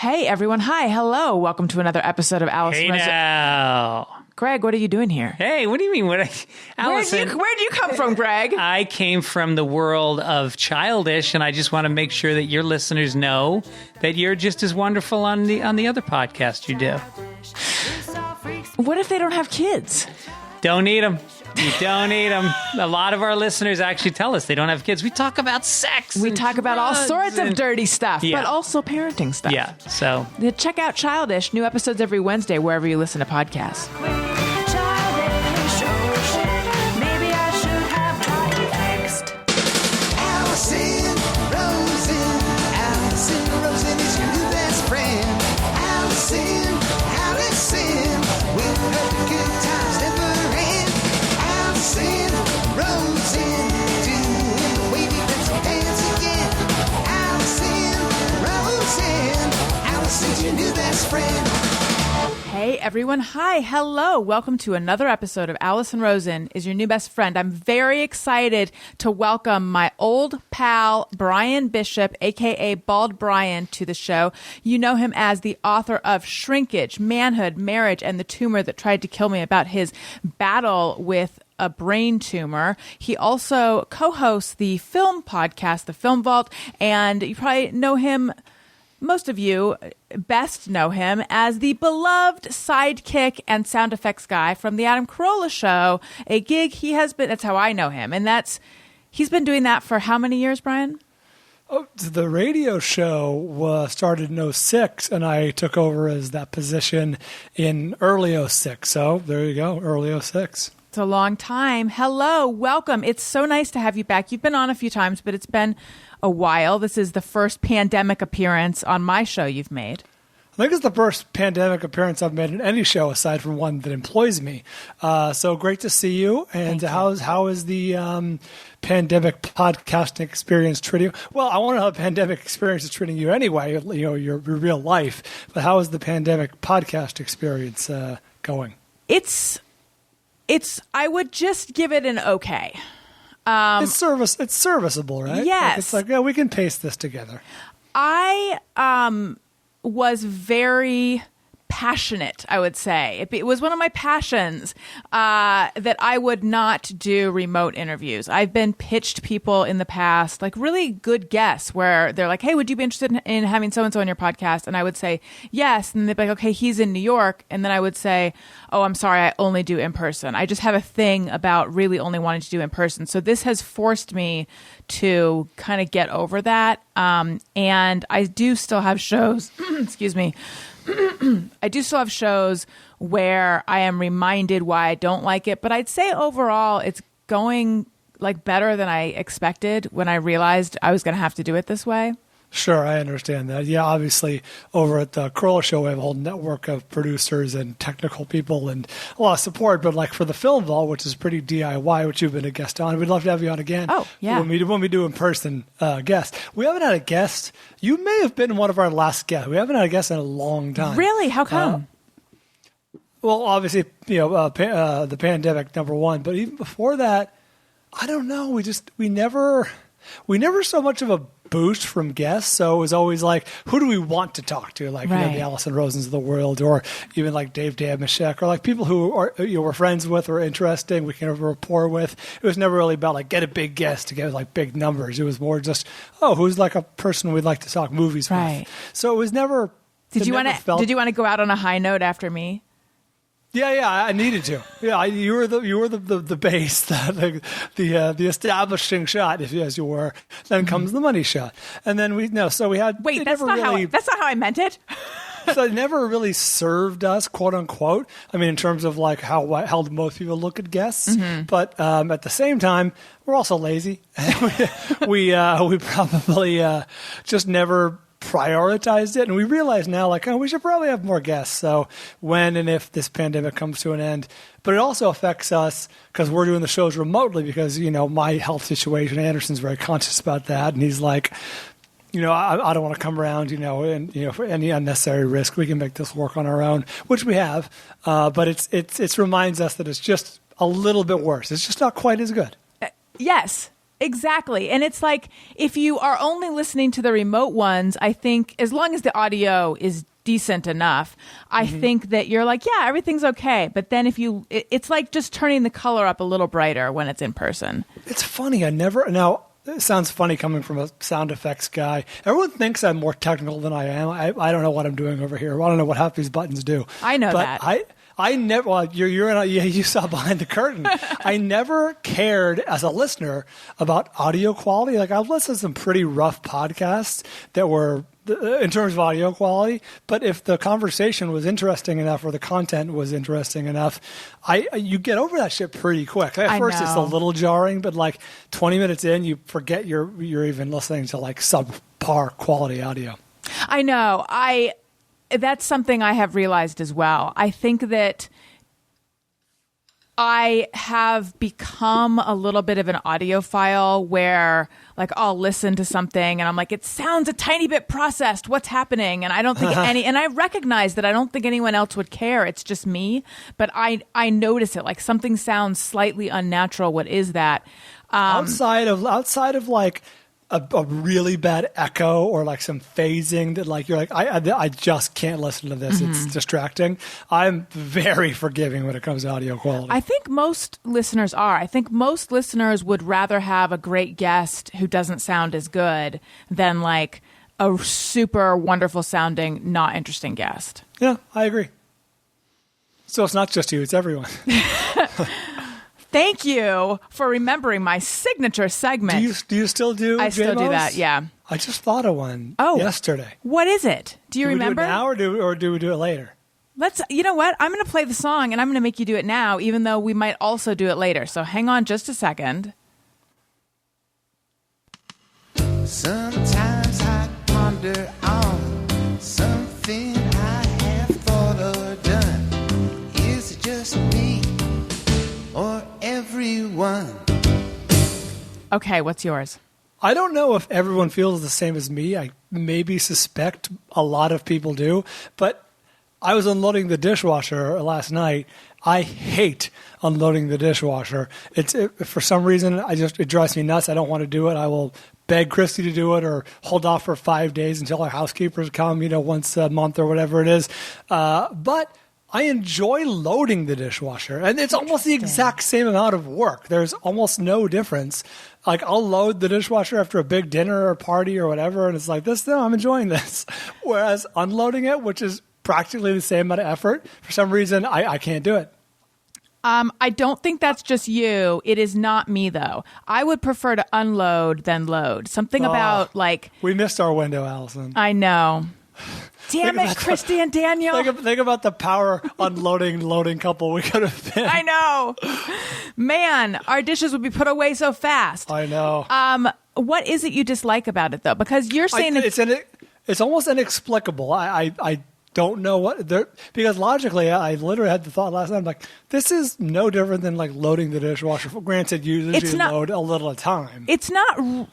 Hey, everyone. Hi. Hello. Welcome to another episode of Alice. Hey now. Greg, what are you doing here? Hey, what do you mean? Allison, Where'd you come from, Greg? I came from the world of Childish, and I just want to make sure that your listeners know that you're just as wonderful on the other podcast you do. What if they don't have kids? Don't need them. You don't need them. A lot of our listeners actually tell us they don't have kids. We talk about sex. We talk about all sorts of dirty stuff, Yeah. but also parenting stuff. Yeah, so. Check out Childish. New episodes every Wednesday, wherever you listen to podcasts. Allison is your new best friend. Allison, with her good times never end. Allison, doing the wavy pencil dance again. Allison's your new best friend. Hey, everyone. Hi. Hello. Welcome to another episode of Allison Rosen is your new best friend. I'm very excited to welcome my old pal, Bryan Bishop, a.k.a. Bald Bryan, to the show. You know him as the author of Shrinkage, Manhood, Marriage, and the Tumor That Tried to Kill Me, about his battle with a brain tumor. He also co-hosts the film podcast, The Film Vault, and you probably know him. Most of you best know him as the beloved sidekick and sound effects guy from the Adam Carolla Show, a gig he has been, that's how I know him. And he's been doing that for how many years, Bryan? Oh, the radio show started in 2006, and I took over as that position in early 2006. So there you go, early 2006. It's a long time. Hello, welcome. It's so nice to have you back. You've been on a few times, but it's been a while. This is the first pandemic appearance on my show you've made. I think it's the first pandemic appearance I've made in any show aside from one that employs me. So great to see you. And how is the pandemic podcasting experience treating you? Well, I want to know how the pandemic experience is treating you anyway, your real life. But how is the pandemic podcast experience going? It's I would just give it an okay. It's serviceable, right? Yes. It's like, yeah, we can pace this together. I was very passionate, I would say. It was one of my passions that I would not do remote interviews. I've been pitched people in the past, like really good guests, where they're like, hey, would you be interested in having so-and-so on your podcast? And I would say, yes. And they'd be like, okay, he's in New York. And then I would say, oh, I'm sorry, I only do in person. I just have a thing about really only wanting to do in person. So this has forced me to kind of get over that. And I do still have shows, excuse me, I do still have shows where I am reminded why I don't like it, but I'd say overall it's going like better than I expected when I realized I was going to have to do it this way. Sure, I understand that. Yeah, obviously over at the Carolla Show, we have a whole network of producers and technical people and a lot of support. But like for the Film Vault, which is pretty DIY, which you've been a guest on, we'd love to have you on again. Oh, yeah. When we do in-person guests. We haven't had a guest. You may have been one of our last guests. We haven't had a guest in a long time. Really? How come? Well, obviously, the pandemic, number one. But even before that, I don't know. We never so much of a boost from guests, so it was always like, who do we want to talk to? Like, right. The Allison Rosens of the world, or even like Dave Damashek, or like people who are we're friends with or interesting, we can have a rapport with. It was never really about like get a big guest to get like big numbers. It was more just, who's like a person we'd like to talk movies right. with. So it was never. Did you want to go out on a high note after me? Yeah, I needed to. Yeah, you were the base, the establishing shot, as you were. Then comes the money shot, and then so we had. Wait, that's not how I meant it. So it never really served us, quote unquote. I mean, in terms of like how most people look at guests, but at the same time, we're also lazy. we probably just never prioritized it, and we realize now like, we should probably have more guests. So when and if this pandemic comes to an end, but it also affects us because we're doing the shows remotely because my health situation. Anderson's very conscious about that, and he's like, I don't want to come around, and for any unnecessary risk, we can make this work on our own, which we have. But it reminds us that it's just a little bit worse. It's just not quite as good. Yes. Exactly. And it's like, if you are only listening to the remote ones, I think as long as the audio is decent enough, I think that you're like, yeah, everything's okay. But then it's like just turning the color up a little brighter when it's in person. It's funny. Now, it sounds funny coming from a sound effects guy. Everyone thinks I'm more technical than I am. I don't know what I'm doing over here. I don't know what half these buttons do. I know but that. I never. Well, you saw behind the curtain. I never cared as a listener about audio quality. Like I've listened to some pretty rough podcasts that were in terms of audio quality. But if the conversation was interesting enough or the content was interesting enough, you get over that shit pretty quick. At first, it's a little jarring, but like 20 minutes in, you forget you're even listening to like subpar quality audio. I know. That's something I have realized as well. I think that I have become a little bit of an audiophile where like I'll listen to something and I'm like, it sounds a tiny bit processed. What's happening? And I don't think and I recognize that I don't think anyone else would care. It's just me. But I notice it. Like something sounds slightly unnatural. What is that? Outside of like a really bad echo or like some phasing that like you're like I just can't listen to this. It's distracting. I'm very forgiving when it comes to audio quality. I think most listeners are. I think most listeners would rather have a great guest who doesn't sound as good than like a super wonderful sounding, not interesting guest. Yeah, I agree. So it's not just you, it's everyone. Thank you for remembering my signature segment. Do you still do I still do that, yeah. I just thought of one yesterday. What is it? Do you remember? Do we do it now or do we do it later? You know what? I'm going to play the song and I'm going to make you do it now, even though we might also do it later. So hang on just a second. Sometimes I ponder on something I have thought or done. Is it just me or everyone? Okay, what's yours? I don't know if everyone feels the same as me. I maybe suspect a lot of people do, but I was unloading the dishwasher last night. I hate unloading the dishwasher. For some reason, it drives me nuts. I don't want to do it. I will beg Christy to do it or hold off for 5 days until our housekeepers come, once a month or whatever it is. But I enjoy loading the dishwasher, and it's almost the exact same amount of work. There's almost no difference. Like, I'll load the dishwasher after a big dinner or party or whatever, and it's like, I'm enjoying this. Whereas unloading it, which is practically the same amount of effort, for some reason, I can't do it. I don't think that's just you. It is not me, though. I would prefer to unload than load. Something about, like... We missed our window, Allison. I know. Damn it, Christy and Daniel. Think about the power unloading, loading couple we could have been. I know. Man, our dishes would be put away so fast. I know. What is it you dislike about it, though? Because you're saying it's almost inexplicable. I don't know what because logically I literally had the thought last night. I'm like, this is no different than like loading the dishwasher. Granted, you usually load a little at a time. It's not.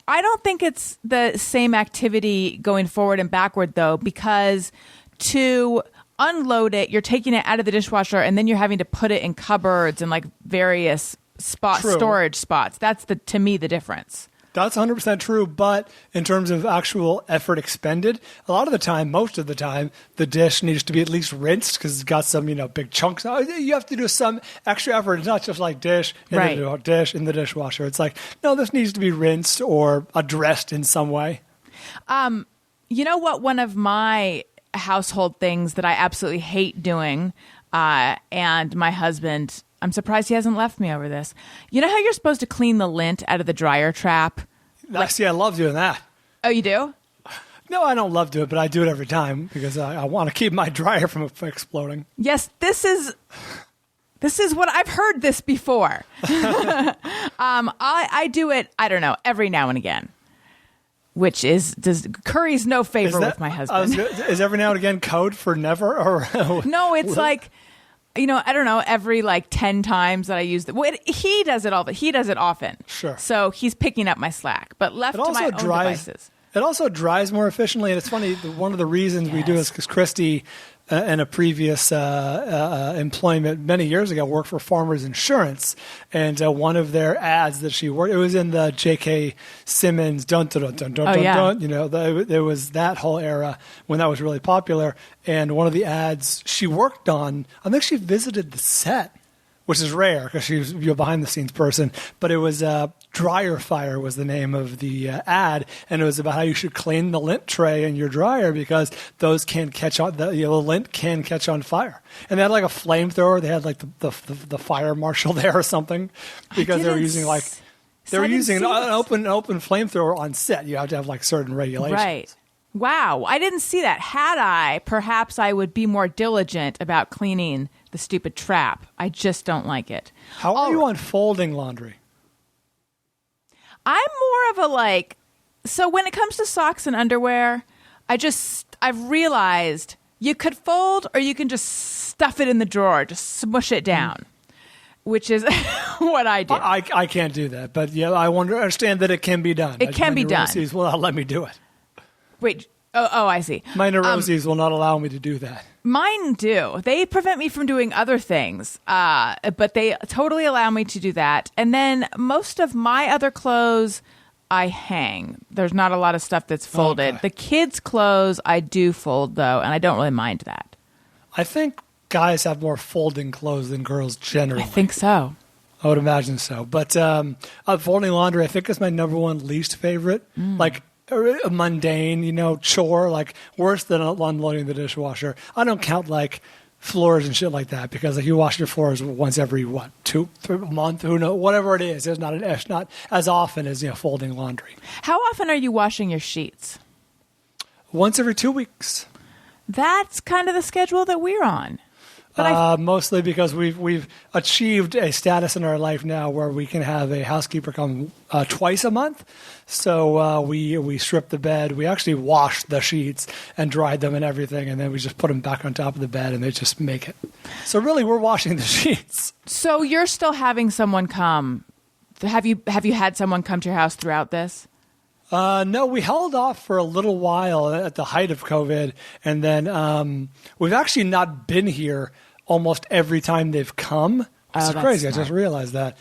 I don't think it's the same activity going forward and backward, though, because to unload it, you're taking it out of the dishwasher and then you're having to put it in cupboards and like various storage spots. That's to me the difference. That's 100% true, but in terms of actual effort expended, a lot of the time, most of the time, the dish needs to be at least rinsed because it's got some, big chunks. You have to do some extra effort. It's not just like dish in the dishwasher. It's like, no, this needs to be rinsed or addressed in some way. You know what? One of my household things that I absolutely hate doing, and my husband... I'm surprised he hasn't left me over this. You know how you're supposed to clean the lint out of the dryer trap? See, I love doing that. Oh, you do? No, I don't love doing it, but I do it every time because I want to keep my dryer from exploding. Yes, this is what I've heard this before. I do it, I don't know, every now and again. Which curry's no favor with my husband. Is every now and again code for never? Or no, it's like... I don't know, every like 10 times that I use it. Well, he does it all, but he does it often. Sure. So he's picking up my slack. But left to my own devices. It also dries more efficiently. And it's funny, one of the reasons we do this is because Christy in a previous employment many years ago, worked for Farmers Insurance, and one of their ads that she worked, it was in the J.K. Simmons dun dun dun dun dun Oh, dun, yeah. dun. You know, there was that whole era when that was really popular. And one of the ads she worked on, I think she visited the set, which is rare because she's a behind the scenes person. But it was Dryer Fire was the name of the ad, and it was about how you should clean the lint tray in your dryer because those can catch on. The lint can catch on fire. And they had like a flamethrower. They had like the fire marshal there or something because they were using like they were using an open flamethrower on set. You have to have like certain regulations. Right. Wow. I didn't see that. Had I, perhaps I would be more diligent about cleaning the stupid trap. I just don't like it. How are you on folding laundry? I'm more of a like, so when it comes to socks and underwear, I've realized you could fold or you can just stuff it in the drawer, just smush it down, which is what I do. I can't do that, but yeah, I understand that it can be done. It can be done. Neuroses will not let me do it. Wait, oh, I see. My neuroses will not allow me to do that. Mine do. They prevent me from doing other things, but they totally allow me to do that. And then most of my other clothes, I hang. There's not a lot of stuff that's folded. Okay. The kids' clothes, I do fold, though, and I don't really mind that. I think guys have more folding clothes than girls generally. I think so. I would imagine so. But folding laundry, I think, is my number one least favorite. Like a mundane, chore, like worse than unloading the dishwasher. I don't count like floors and shit like that because like you wash your floors once every 2 3 month, who knows, whatever it is. It's not as often as folding laundry. How often are you washing your sheets? Once every 2 weeks. That's kind of the schedule that we're on. But mostly because we've achieved a status in our life now where we can have a housekeeper come twice a month. So we strip the bed. We actually wash the sheets and dried them and everything, and then we just put them back on top of the bed, and they just make it. So really, we're washing the sheets. So you're still having someone come. Have you had someone come to your house throughout this? No, we held off for a little while at the height of COVID, and then we've actually not been here almost every time they've come. It's crazy. Smart. I just realized that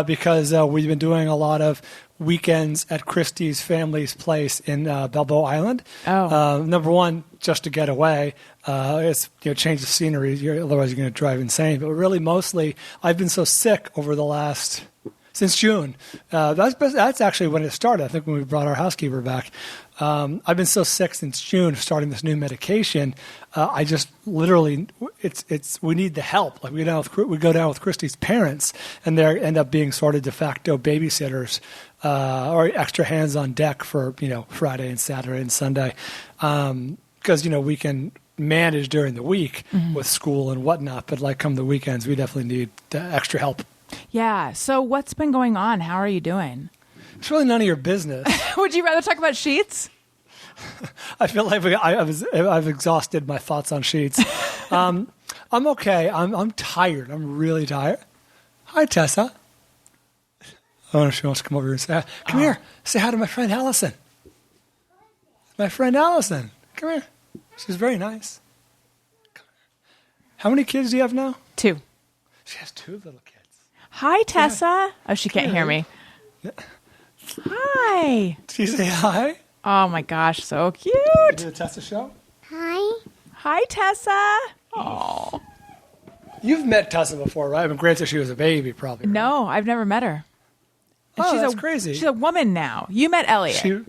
because we've been doing a lot of weekends at Christie's family's place in Balboa Island. Oh. Number one, just to get away. It's change the scenery. Otherwise, you're going to drive insane. But really, mostly, I've been so sick over the last. Since June. That's actually when it started, I think, when we brought our housekeeper back. I've been so sick since June, starting this new medication. I just literally, we need the help. Like we go down with Christy's parents, and they end up being sort of de facto babysitters or extra hands on deck for Friday and Saturday and Sunday, because we can manage during the week with school and whatnot. But like come the weekends, we definitely need the extra help. Yeah. So what's been going on? How are you doing? It's really none of your business. Would you rather talk about sheets? I feel like I've exhausted my thoughts on sheets. I'm okay. I'm tired. I'm really tired. Hi, Tessa. I wonder if she wants to come over here and say hi. Come here. Say hi to my friend Allison. My friend Allison. Come here. She's very nice. How many kids do you have now? 2. She has 2 little kids. Hi, Tessa. Oh, she can't hear me. Hi. Did you say hi? Oh, my gosh. So cute. Is it a Tessa show? Hi, Tessa. Oh. You've met Tessa before, right? I mean, granted, she was a baby, probably. Right? No, I've never met her. And Oh, that's crazy. She's a woman now. You met Elliot.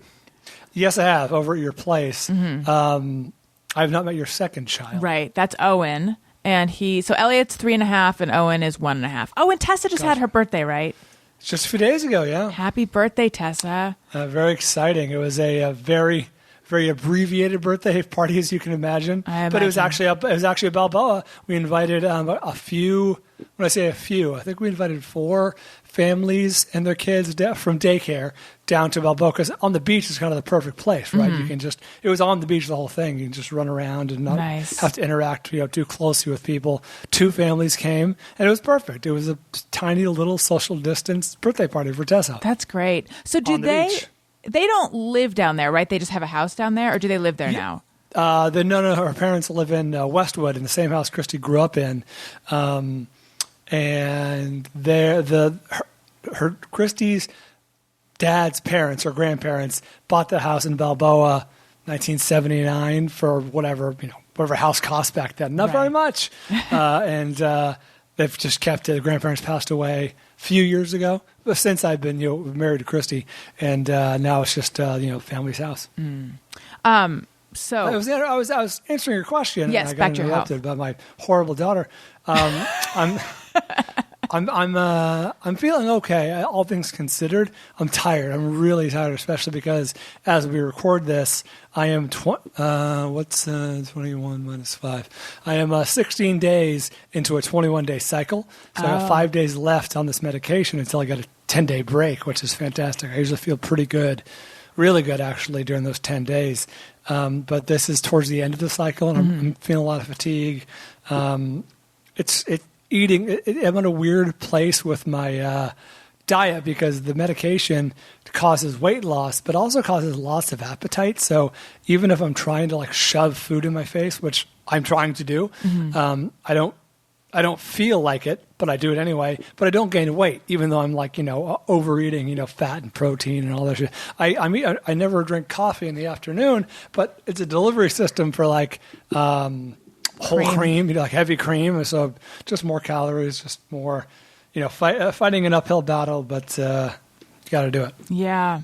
Yes, I have, over at your place. I have not met your second child. Right. That's Owen. And so Elliot's 3.5 and Owen is 1.5. Oh, and Tessa just had her birthday, right? Just a few days ago, yeah. Happy birthday, Tessa. Very exciting. It was a very, very abbreviated birthday party, as you can imagine. But it was actually a Balboa. We invited a few. When I say a few, I think we invited 4 families and their kids from daycare down to Balboa, because on the beach is kind of the perfect place, right? You can it was on the beach, the whole thing. You can just run around and not have to interact too closely with people. 2 families came, and it was perfect. It was a tiny little social distance birthday party for Tessa. That's great. So do they don't live down there, right? They just have a house down there, or do they live there now? No, her parents live in Westwood in the same house Christy grew up in, and her Christy's dad's parents or grandparents bought the house in Balboa, 1979 for whatever house cost back then. Not very much, and they've just kept it. The grandparents passed away a few years ago. Since I've been married to Christy, and now it's just family's house. So I was answering your question. Yes, and I back got to your health. interrupted by my horrible daughter. I'm feeling okay. All things considered, I'm tired. I'm really tired, especially because as we record this, I am 21 minus 5. I am 16 days into a 21-day cycle, so I have 5 days left on this medication until I get a 10-day break, which is fantastic. I usually feel pretty good, really good actually during those 10 days. But this is towards the end of the cycle, and I'm feeling a lot of fatigue. It's eating. I'm in a weird place with my diet because the medication causes weight loss, but also causes loss of appetite. So even if I'm trying to shove food in my face, which I'm trying to do, I don't feel like it, but I do it anyway. But I don't gain weight, even though I'm overeating, fat and protein and all that shit. I never drink coffee in the afternoon, but it's a delivery system for whole cream, heavy cream. So just more calories, just more, fighting an uphill battle, but you got to do it. Yeah.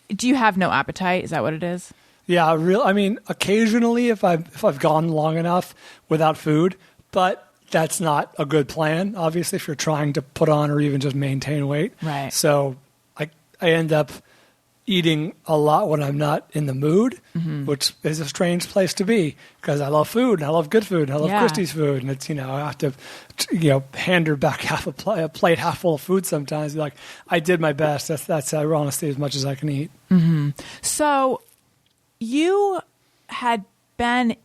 Do you have no appetite? Is that what it is? Yeah, occasionally if I've gone long enough without food, but that's not a good plan, obviously, if you're trying to put on or even just maintain weight. Right. So I end up eating a lot when I'm not in the mood, which is a strange place to be because I love food and I love good food and I love Christy's food. And it's, I have to, hand her back a plate half full of food sometimes. Be like, I did my best. That's honestly as much as I can eat. Mm-hmm. So you had been,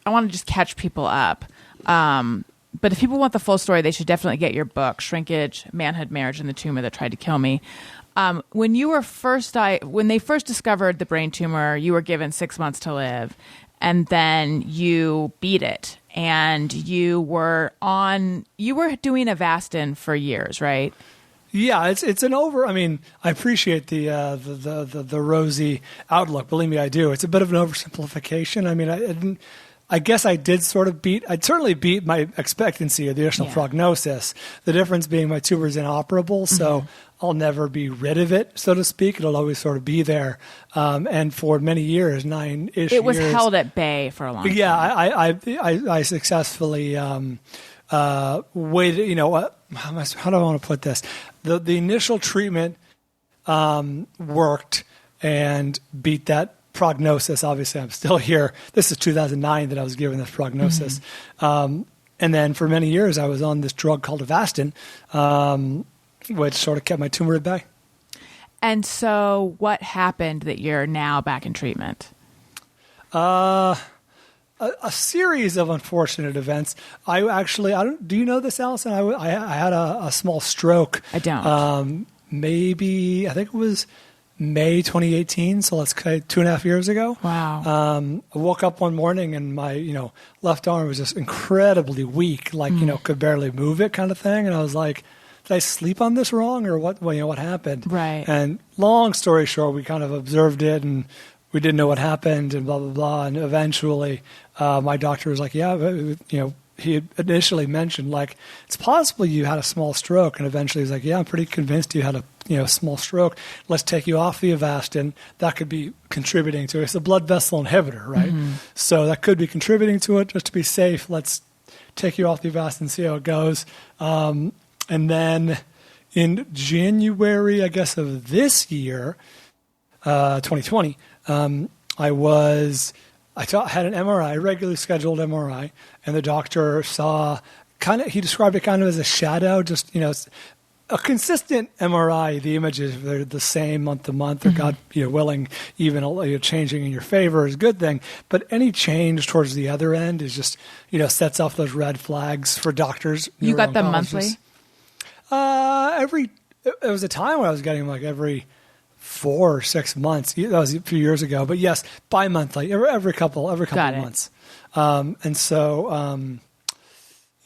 I want to just catch people up. But if people want the full story, they should definitely get your book, Shrinkage, Manhood, Marriage, and the Tumor That Tried to Kill Me. When you were when they first discovered the brain tumor, you were given 6 months to live, and then you beat it, and you were doing Avastin for years, right? Yeah, it's an over. I appreciate the rosy outlook. Believe me, I do. It's a bit of an oversimplification. I guess I did sort of I'd certainly beat my expectancy of the initial prognosis. The difference being my tumor is inoperable, so I'll never be rid of it, so to speak. It'll always sort of be there. And for many years, 9-ish years. It was held at bay for a long time. Yeah, I successfully waited, how do I want to put this? The initial treatment worked and beat that prognosis. Obviously, I'm still here. This is 2009 that I was given this prognosis. And then for many years, I was on this drug called Avastin, which sort of kept my tumor at bay. And so what happened that you're now back in treatment? A series of unfortunate events. Do you know this, Allison? I had a small stroke. I don't. Maybe, I think it was May 2018, so let's say 2.5 years ago. Wow. I woke up one morning and my, left arm was just incredibly weak, could barely move it kind of thing. And I was like, did I sleep on this wrong or what, what happened? Right. And long story short, we kind of observed it and we didn't know what happened and blah, blah, blah. And eventually, my doctor was like, he had initially mentioned, it's possible you had a small stroke. And eventually he's like, yeah, I'm pretty convinced you had a small stroke. Let's take you off the Avastin. That could be contributing to it. It's a blood vessel inhibitor, right? So that could be contributing to it. Just to be safe, let's take you off the Avastin and see how it goes. And then in January, I guess, of this year, 2020, I had an MRI, regularly scheduled MRI, and the doctor he described it kind of as a shadow, just, a consistent MRI. The images are the same month to month, or God willing, even changing in your favor is a good thing. But any change towards the other end is just, sets off those red flags for doctors. You got them monthly? It was a time when I was getting them every 4 or 6 months. That was a few years ago, but yes, bi-monthly, every couple of months. And so,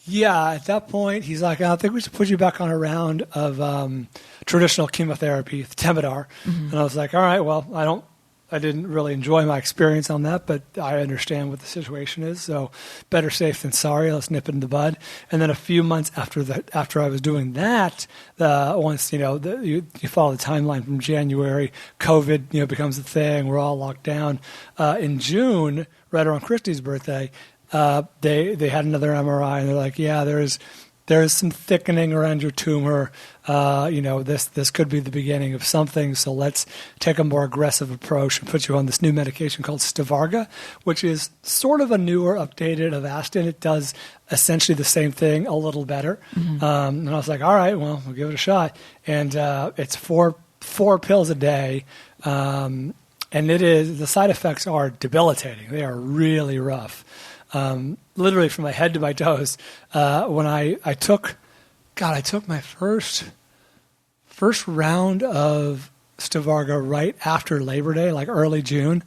at that point, he's like, I think we should put you back on a round of traditional chemotherapy, Temodar. And I was like, all right, well, I didn't really enjoy my experience on that, but I understand what the situation is. So better safe than sorry. Let's nip it in the bud. And then a few months after I was doing that, once you follow the timeline from January, COVID becomes a thing. We're all locked down. In June, right around Christy's birthday, they had another MRI, and they're like, yeah, there is some thickening around your tumor. This could be the beginning of something. So let's take a more aggressive approach and put you on this new medication called Stivarga, which is sort of a newer, updated Avastin. It does essentially the same thing, a little better. And I was like, all right, well, we'll give it a shot. And it's four pills a day. And the side effects are debilitating. They are really rough. Literally from my head to my toes. When I took my first round of Stivarga right after Labor Day, like early June.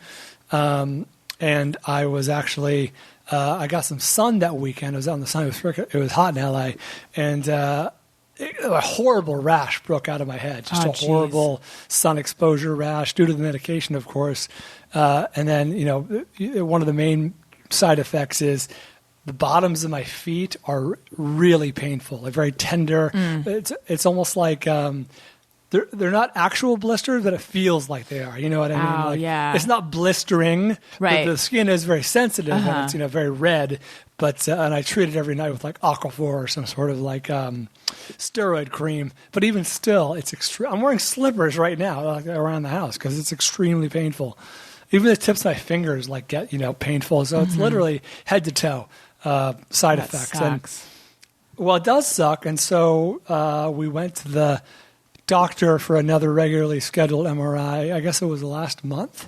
And I was actually, I got some sun that weekend. I was out in the sun. It was hot in LA. And a horrible rash broke out of my head. Just a horrible sun exposure rash due to the medication, of course. And then, one of the main side effects is the bottoms of my feet are really painful. They're very tender. It's almost like they're not actual blisters, but it feels like they are. You know what I mean? It's not blistering. Right. But the skin is very sensitive and it's very red. But and I treat it every night with like Aquaphor or some sort of like steroid cream. But even still, it's extreme. I'm wearing slippers right now around the house because it's extremely painful. Even the tips of my fingers get painful. So it's literally head to toe side effects. Sucks. And, it does suck. And so we went to the doctor for another regularly scheduled MRI. I guess it was last month,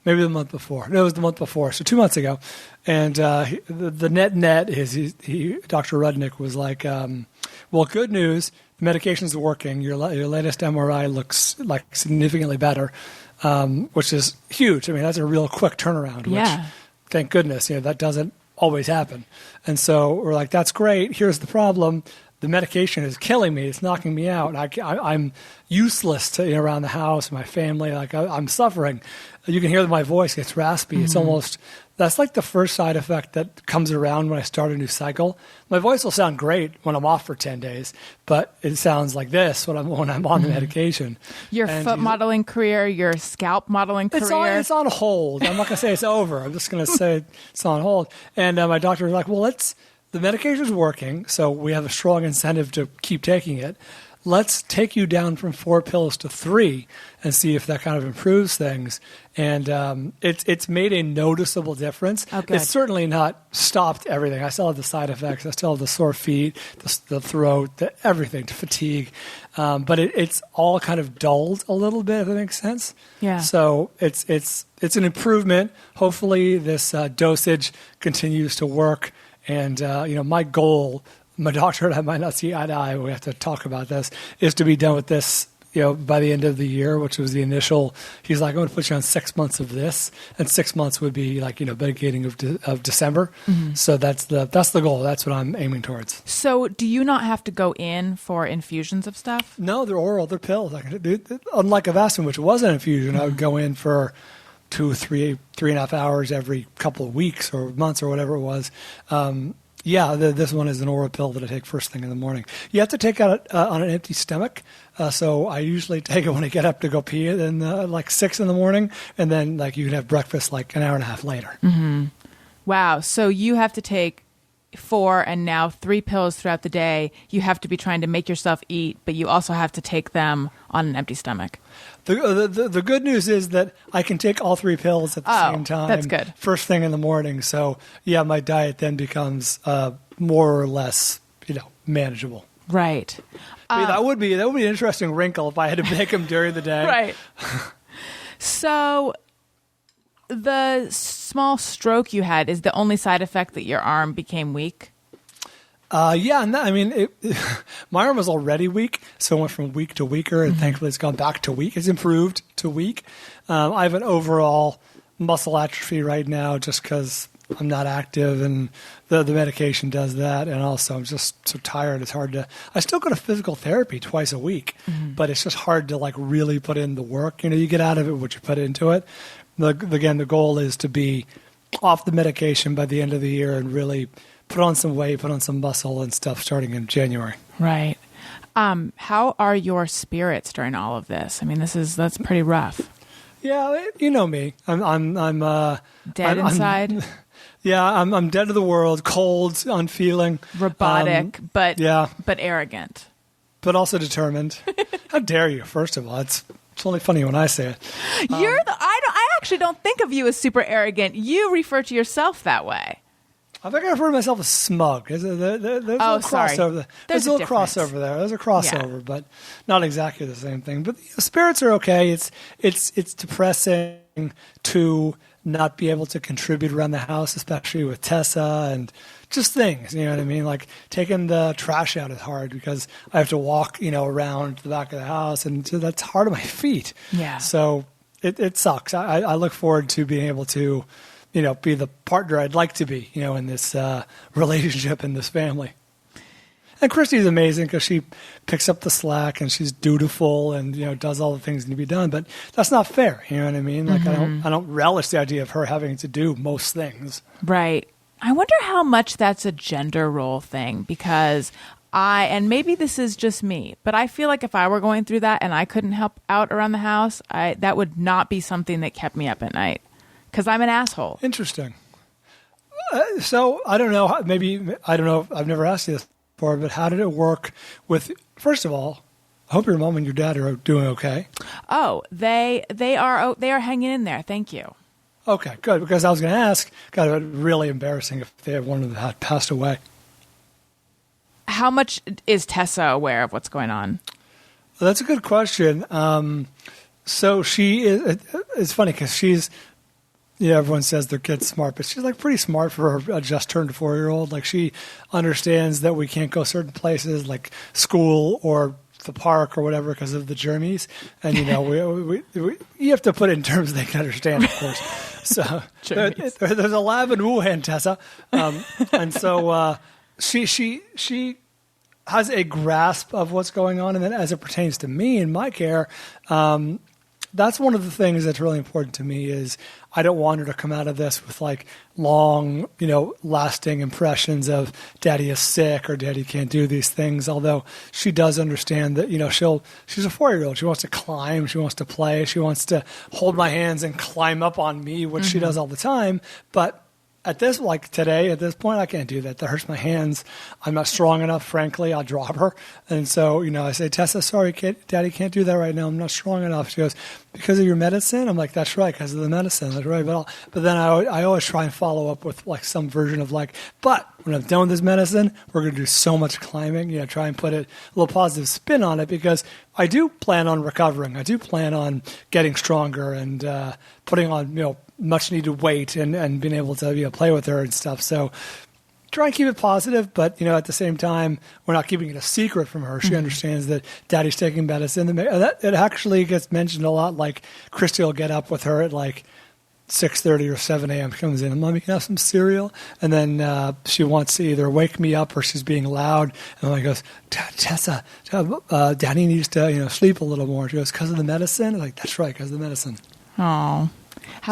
maybe the month before. No, it was the month before. So 2 months ago. And the net is Dr. Rudnick was like, well, good news. The medication's working. Your latest MRI looks like significantly better. Which is huge. I mean, that's a real quick turnaround, which, thank goodness, that doesn't always happen. And so we're like, that's great. Here's the problem. The medication is killing me. It's knocking me out. I'm useless around the house, my family. I'm suffering. You can hear that my voice gets raspy. It's almost, that's like the first side effect that comes around when I start a new cycle. My voice will sound great when I'm off for 10 days, but it sounds like this when I'm on the medication. Your foot modeling career, your scalp modeling career. It's on hold. I'm not going to say it's over. I'm just going to say it's on hold. And my doctor was like, well, the medication is working, so we have a strong incentive to keep taking it. Let's take you down from 4 pills to 3 and see if that kind of improves things. And it's made a noticeable difference. Okay. It's certainly not stopped everything. I still have the side effects. I still have the sore feet, the throat, everything, fatigue. But it's all kind of dulled a little bit, if that makes sense. Yeah. So it's an improvement. Hopefully this dosage continues to work. And, my goal, my doctor and I might not see eye to eye, we have to talk about this, is to be done with this, by the end of the year, which was the initial. He's like, I'm going to put you on 6 months of this. And 6 months would be beginning of December. So that's the goal. That's what I'm aiming towards. So do you not have to go in for infusions of stuff? No, they're oral. They're pills. Unlike Avastin, which was an infusion, I would go in for 2, 3.5 hours every couple of weeks or months or whatever it was. This one is an oral pill that I take first thing in the morning. You have to take it on an empty stomach. So I usually take it when I get up to go pee at 6 in the morning. And then you can have breakfast an hour and a half later. Mm-hmm. Wow. So you have to take 4 and now 3 pills throughout the day. You have to be trying to make yourself eat, but you also have to take them on an empty stomach. The good news is that I can take all 3 pills at the same time. That's good. First thing in the morning. So my diet then becomes more or less, manageable. Right. That would be an interesting wrinkle if I had to make them during the day. Right. So the small stroke you had is the only side effect that your arm became weak? Yeah, and my arm was already weak, so it went from weak to weaker, and thankfully it's gone back to weak. It's improved to weak. I have an overall muscle atrophy right now just because I'm not active, and the medication does that, and also I'm just so tired. It's hard to. I still go to physical therapy twice a week, but it's just hard to like really put in the work. You get out of it what you put into it. Again, the goal is to be off the medication by the end of the year and really put on some weight, put on some muscle and stuff starting in January. Right. How are your spirits during all of this? I mean, that's pretty rough. Yeah, you know me. I'm Dead inside. I'm dead to the world, cold, unfeeling, robotic, but yeah, but arrogant, but also determined. How dare you? First of all, it's only funny when I say it. I actually don't think of you as super arrogant. You refer to yourself that way. I think I refer to myself as smug. There's a little crossover there. There's a little crossover there. There's a crossover, but not exactly the same thing. But spirits are okay. It's depressing to not be able to contribute around the house, especially with Tessa and just things. You know what I mean? Like taking the trash out is hard because I have to walk, around the back of the house, and so that's hard on my feet. Yeah. So it sucks. I look forward to being able to be the partner I'd like to be, in this relationship in this family. And Christy's amazing because she picks up the slack and she's dutiful and, does all the things that need to be done. But that's not fair. You know what I mean? Like I don't relish the idea of her having to do most things. Right. I wonder how much that's a gender role thing because and maybe this is just me, but I feel like if I were going through that and I couldn't help out around the house, that would not be something that kept me up at night. Because I'm an asshole. Interesting. So I don't know. I don't know. I've never asked you this before, but how did it work with? First of all, I hope your mom and your dad are doing okay. Oh, they are hanging in there. Thank you. Okay, good. Because I was going to ask. God, it would be really embarrassing if they had one of them had passed away. How much is Tessa aware of what's going on? Well, that's a good question. So she is. It's funny because she's. Everyone says their kid's smart, but she's like pretty smart for a just turned 4-year-old. Like she understands that we can't go certain places like school or the park or whatever because of the journeys. And, we you have to put it in terms they can understand, of course. So there's a lab in Wuhan, Tessa. And so she has a grasp of what's going on. And then as it pertains to me and my care, that's one of the things that's really important to me is I don't want her to come out of this with like long, lasting impressions of daddy is sick or daddy can't do these things. Although she does understand that, she's a 4-year-old. She wants to climb. She wants to play. She wants to hold my hands and climb up on me, which she does all the time. But at this point, I can't do that. That hurts my hands. I'm not strong enough, frankly. I'll drop her. And so, I say, Tessa, sorry, daddy can't do that right now. I'm not strong enough. She goes, because of your medicine? I'm like, that's right, because of the medicine. That's right. But then I always try and follow up with like some version of like, but when I'm done with this medicine, we're going to do so much climbing. Try and put a little positive spin on it because I do plan on recovering. I do plan on getting stronger and putting on, much needed weight and being able to play with her and stuff. So try and keep it positive, but at the same time, we're not keeping it a secret from her. She understands that daddy's taking medicine. It actually gets mentioned a lot. Like Christy will get up with her at like 6:30 or 7 a.m. She comes in and Mommy, can I have some cereal? And then she wants to either wake me up or she's being loud. And Mommy goes, Tessa, daddy needs to sleep a little more. She goes, because of the medicine? I'm like, that's right, because of the medicine. Oh.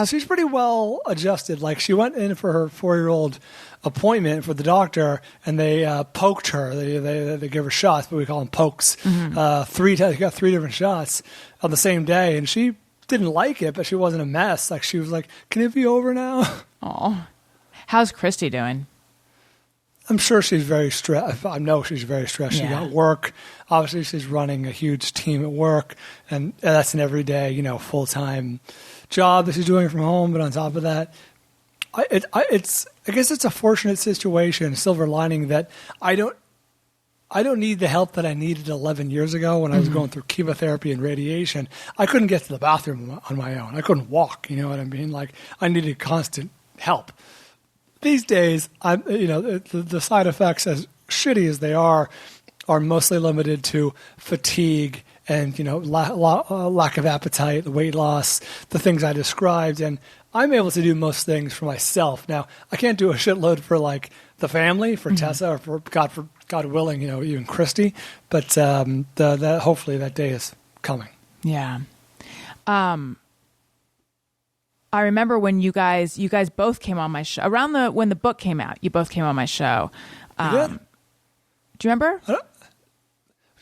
She's pretty well adjusted. Like she went in for her 4-year-old appointment for the doctor, and they poked her. They give her shots, but we call them pokes. She got 3 different shots on the same day, and she didn't like it, but she wasn't a mess. Like she was like, "Can it be over now?" Oh, how's Christy doing? I'm sure she's very stressed. I know she's very stressed. Yeah. She got work. Obviously, she's running a huge team at work, and that's an everyday, full-time job that she's doing from home. But on top of that, I guess it's a fortunate situation, silver lining, that I don't need the help that I needed 11 years ago when I was going through chemotherapy and radiation. I couldn't get to the bathroom on my own. I couldn't walk. You know what I mean? Like I needed constant help. These days, the side effects, as shitty as they are mostly limited to fatigue and lack of appetite, the weight loss, the things I described, and I'm able to do most things for myself. Now, I can't do a shitload for like the family, for Tessa, or for God willing, even Christy. But hopefully that day is coming. Yeah. I remember when you guys both came on my show when the book came out. You both came on my show. You did? Do you remember?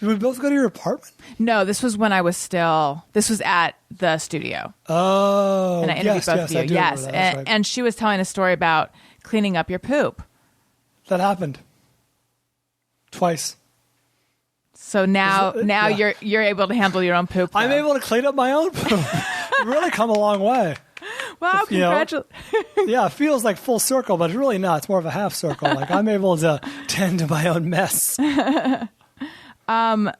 Did we both go to your apartment? No, this was when this was at the studio. Oh, and I interviewed both of you. Yes, and she was telling a story about cleaning up your poop. That happened twice. So now you're able to handle your own poop. Though. I'm able to clean up my own poop. Really come a long way. Wow, congratulations. Yeah, it feels like full circle, but it's really not. It's more of a half circle. Like I'm able to tend to my own mess. Oh,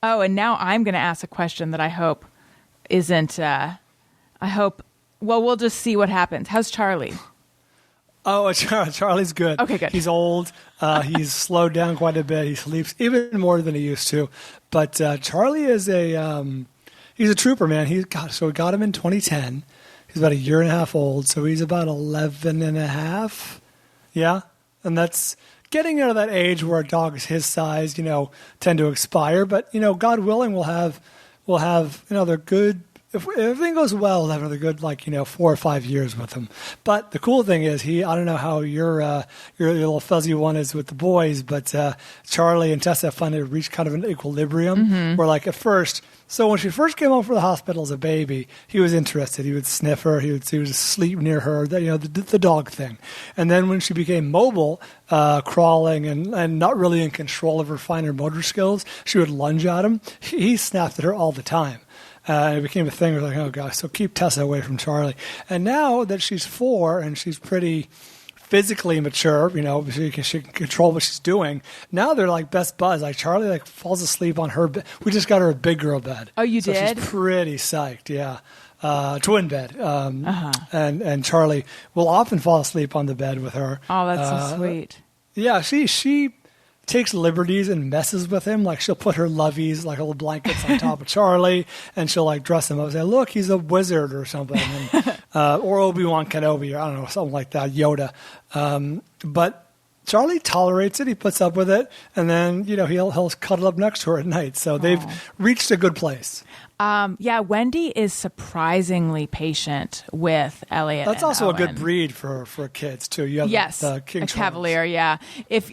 and now I'm going to ask a question that I hope isn't. Well, we'll just see what happens. How's Charlie? Oh, Charlie's good. Okay, good. He's old. He's slowed down quite a bit. He sleeps even more than he used to. But Charlie is he's a trooper, man. So we got him in 2010. He's about a year and a half old. So he's about 11 and a half. Yeah. And that's getting out of that age where dogs his size, tend to expire. But, God willing, we'll have, they're good. If everything goes well, we'll have another good, 4 or 5 years with him. But the cool thing is I don't know how your little fuzzy one is with the boys, but Charlie and Tessa finally reached kind of an equilibrium where at first, so when she first came home from the hospital as a baby, he was interested. He would sniff her. He would sleep near her, the dog thing. And then when she became mobile, crawling and not really in control of her finer motor skills, she would lunge at him. He snapped at her all the time. And it became a thing. We're like, oh gosh, so keep Tessa away from Charlie. And now that she's 4 and she's pretty physically mature, she can control what she's doing. Now they're like best buds. Like Charlie falls asleep on her bed. We just got her a big girl bed. Oh, you did? She's pretty psyched. Yeah, twin bed. And Charlie will often fall asleep on the bed with her. Oh, that's so sweet. Yeah, she takes liberties and messes with him. Like she'll put her loveys, like little blankets on top of Charlie, and she'll dress him up and say, look, he's a wizard or something. And, or Obi-Wan Kenobi, or I don't know, something like that, Yoda. But Charlie tolerates it. He puts up with it. And then, he'll cuddle up next to her at night. So they've reached a good place. Yeah, Wendy is surprisingly patient with Elliot. That's also Owen. A good breed for kids too. You have the King a Charles. Cavalier.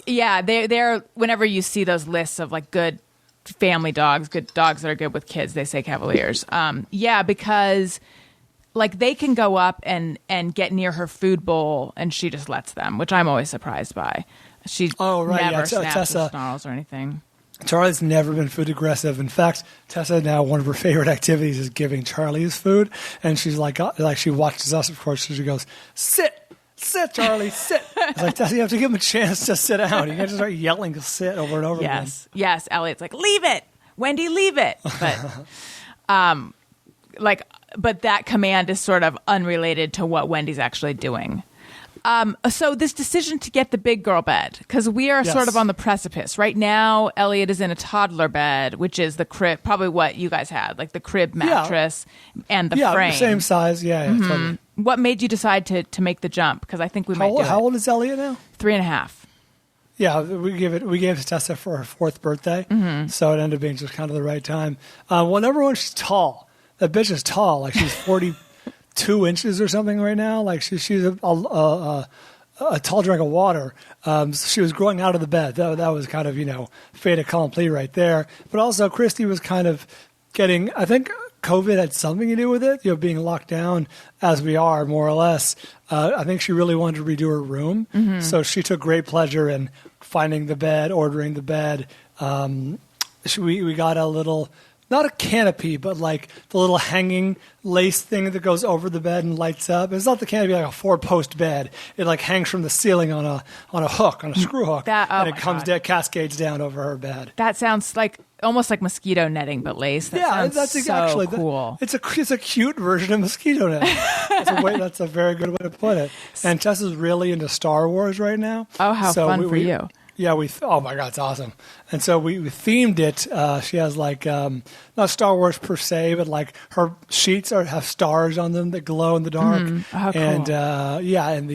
Yeah, they're whenever you see those lists of good family dogs, good dogs that are good with kids, they say Cavaliers. Because they can go up and get near her food bowl and she just lets them, which I'm always surprised by. She never snaps or snarls or anything. Charlie's never been food aggressive. In fact, Tessa now one of her favorite activities is giving Charlie his food, and she's like she watches us, of course. So she goes, "Sit, Charlie, sit." It's like, Tessa, you have to give him a chance to sit down. You can't just start yelling "sit" over and over again. Yes. Elliot's like, "Leave it, Wendy, leave it." But but that command is sort of unrelated to what Wendy's actually doing. So this decision to get the big girl bed, because we are sort of on the precipice. Right now, Elliot is in a toddler bed, which is the crib, probably what you guys had, the crib mattress and the frame. Yeah, same size. Yeah, totally. What made you decide to make the jump? Because I think we might do it. How old is Elliot now? 3.5. Yeah, we gave it to Tessa for her 4th birthday, so it ended up being just kind of the right time. Well, number one, she's tall. That bitch is tall. She's 42 inches or something right now. She's a tall drink of water. So she was growing out of the bed. That was kind of, fait accompli right there. But also Christy was kind of getting, I think COVID had something to do with it, being locked down as we are more or less. I think she really wanted to redo her room. So she took great pleasure in finding the bed, ordering the bed. We got a little, not a canopy, but the little hanging lace thing that goes over the bed and lights up. It's not the canopy, a 4-post bed. It hangs from the ceiling on a hook, on a screw hook, and it comes down, cascades down over her bed. That sounds almost like mosquito netting, but lace. That's actually cool. It's a cute version of mosquito netting. That's a very good way to put it. And Tessa's really into Star Wars right now. Oh, how fun for you! Yeah, oh my God, it's awesome. And so we themed it. She has like, not Star Wars per se, but like her sheets have stars on them that glow in the dark. Oh, cool. And and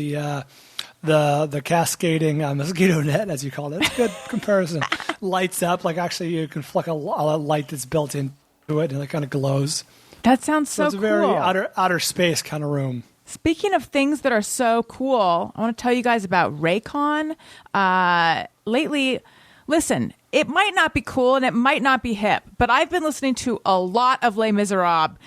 the cascading mosquito net, as you call it, it's a good comparison, lights up. Like actually you can flick a light that's built into it and it kind of glows. That sounds so it's a cool. very outer space kind of room. Speaking of things that are so cool, I want to tell you guys about Raycon. Lately, listen, it might not be cool and it might not be hip, but I've been listening to a lot of Les Miserables.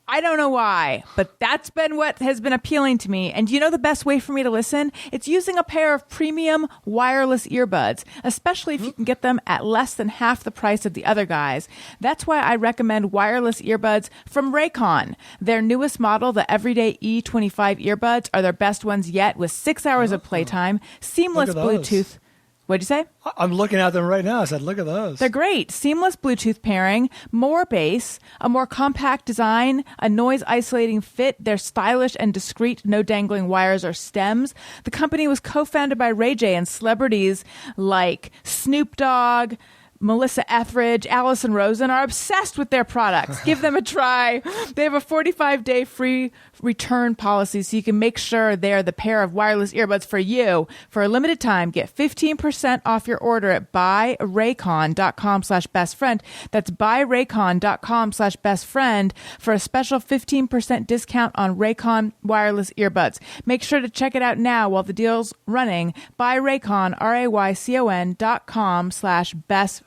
I don't know why, but that's been what has been appealing to me. And you know the best way for me to listen? It's using a pair of premium wireless earbuds, especially if you can get them at less than half the price of the other guys. That's why I recommend wireless earbuds from Raycon. Their newest model, the Everyday E25 earbuds, are their best ones yet, with 6 hours of playtime, seamless Bluetooth. What'd you say? I'm looking at them right now. I said, look at those. They're great. Seamless Bluetooth pairing, more bass, a more compact design, a noise-isolating fit. They're stylish and discreet, no dangling wires or stems. The company was co-founded by Ray J, and celebrities like Snoop Dogg, Melissa Etheridge, Allison Rosen are obsessed with their products. Give them a try. They have a 45-day free return policy, so you can make sure they're the pair of wireless earbuds for you. For a limited time, get 15% off your order at buyraycon.com/bestfriend. That's buyraycon.com/bestfriend for a special 15% discount on Raycon wireless earbuds. Make sure to check it out now while the deal's running. Buyraycon, RAYCON.com/bestfriend.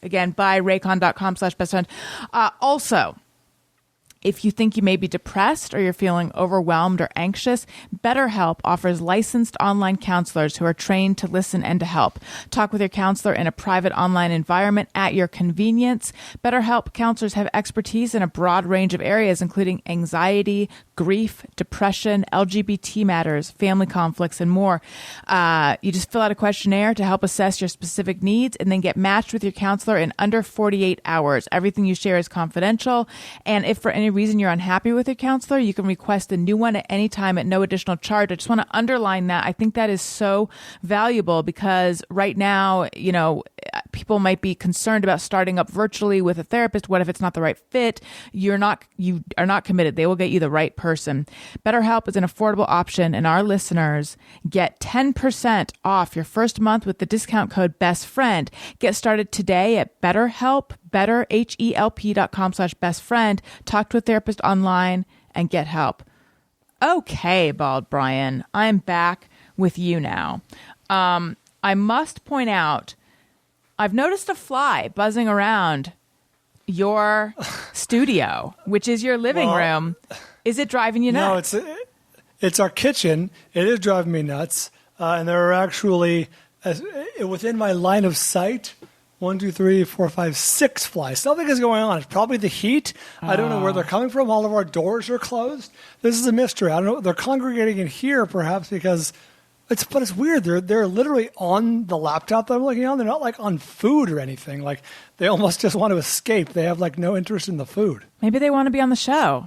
Again, buyraycon.com/bestfriend. Also, if you think you may be depressed or you're feeling overwhelmed or anxious, BetterHelp offers licensed online counselors who are trained to listen and to help. Talk with your counselor in a private online environment at your convenience. BetterHelp counselors have expertise in a broad range of areas, including anxiety, grief, depression, LGBT matters, family conflicts, and more. You just fill out a questionnaire to help assess your specific needs and then get matched with your counselor in under 48 hours. Everything you share is confidential. And if for any reason you're unhappy with your counselor, you can request a new one at any time at no additional charge. I just want to underline that. I think that is so valuable because right now, you know, people might be concerned about starting up virtually with a therapist. What if it's not the right fit? You are not committed. They will get you the right person. BetterHelp is an affordable option, and our listeners get 10% off your first month with the discount code BESTFRIEND. Get started today at BetterHelp, BetterHelp.com/bestfriend. Talk to a therapist online and get help. Okay, Bald Bryan, I'm back with you now. I must point out, I've noticed a fly buzzing around your studio, which is your living room. Is it driving you nuts? No, it's our kitchen. It is driving me nuts. And there are actually, within my line of sight, 1, 2, 3, 4, 5, 6 flies. Something is going on. It's probably the heat. I don't know where they're coming from. All of our doors are closed. This is a mystery. I don't know. They're congregating in here, perhaps because but it's weird. They're literally on the laptop that I'm looking on. They're not like on food or anything. Like they almost just want to escape. They have like no interest in the food. Maybe they want to be on the show.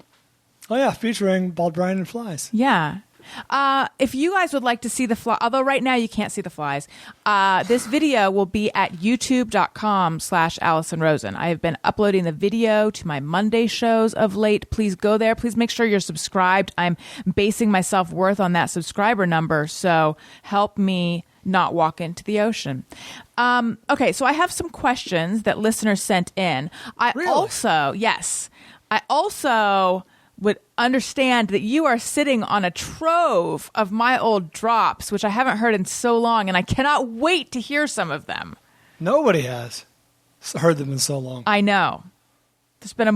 Oh yeah, featuring Bald Bryan and flies. Yeah. If you guys would like to see the fly, although right now you can't see the flies, this video will be at youtube.com/Allison Rosen. I have been uploading the video to my Monday shows of late. Please go there. Please make sure you're subscribed. I'm basing my self-worth on that subscriber number, so help me not walk into the ocean. Okay, so I have some questions that listeners sent in. Really? I also would understand that you are sitting on a trove of my old drops, which I haven't heard in so long, and I cannot wait to hear some of them. Nobody has heard them in so long. I know. There's been I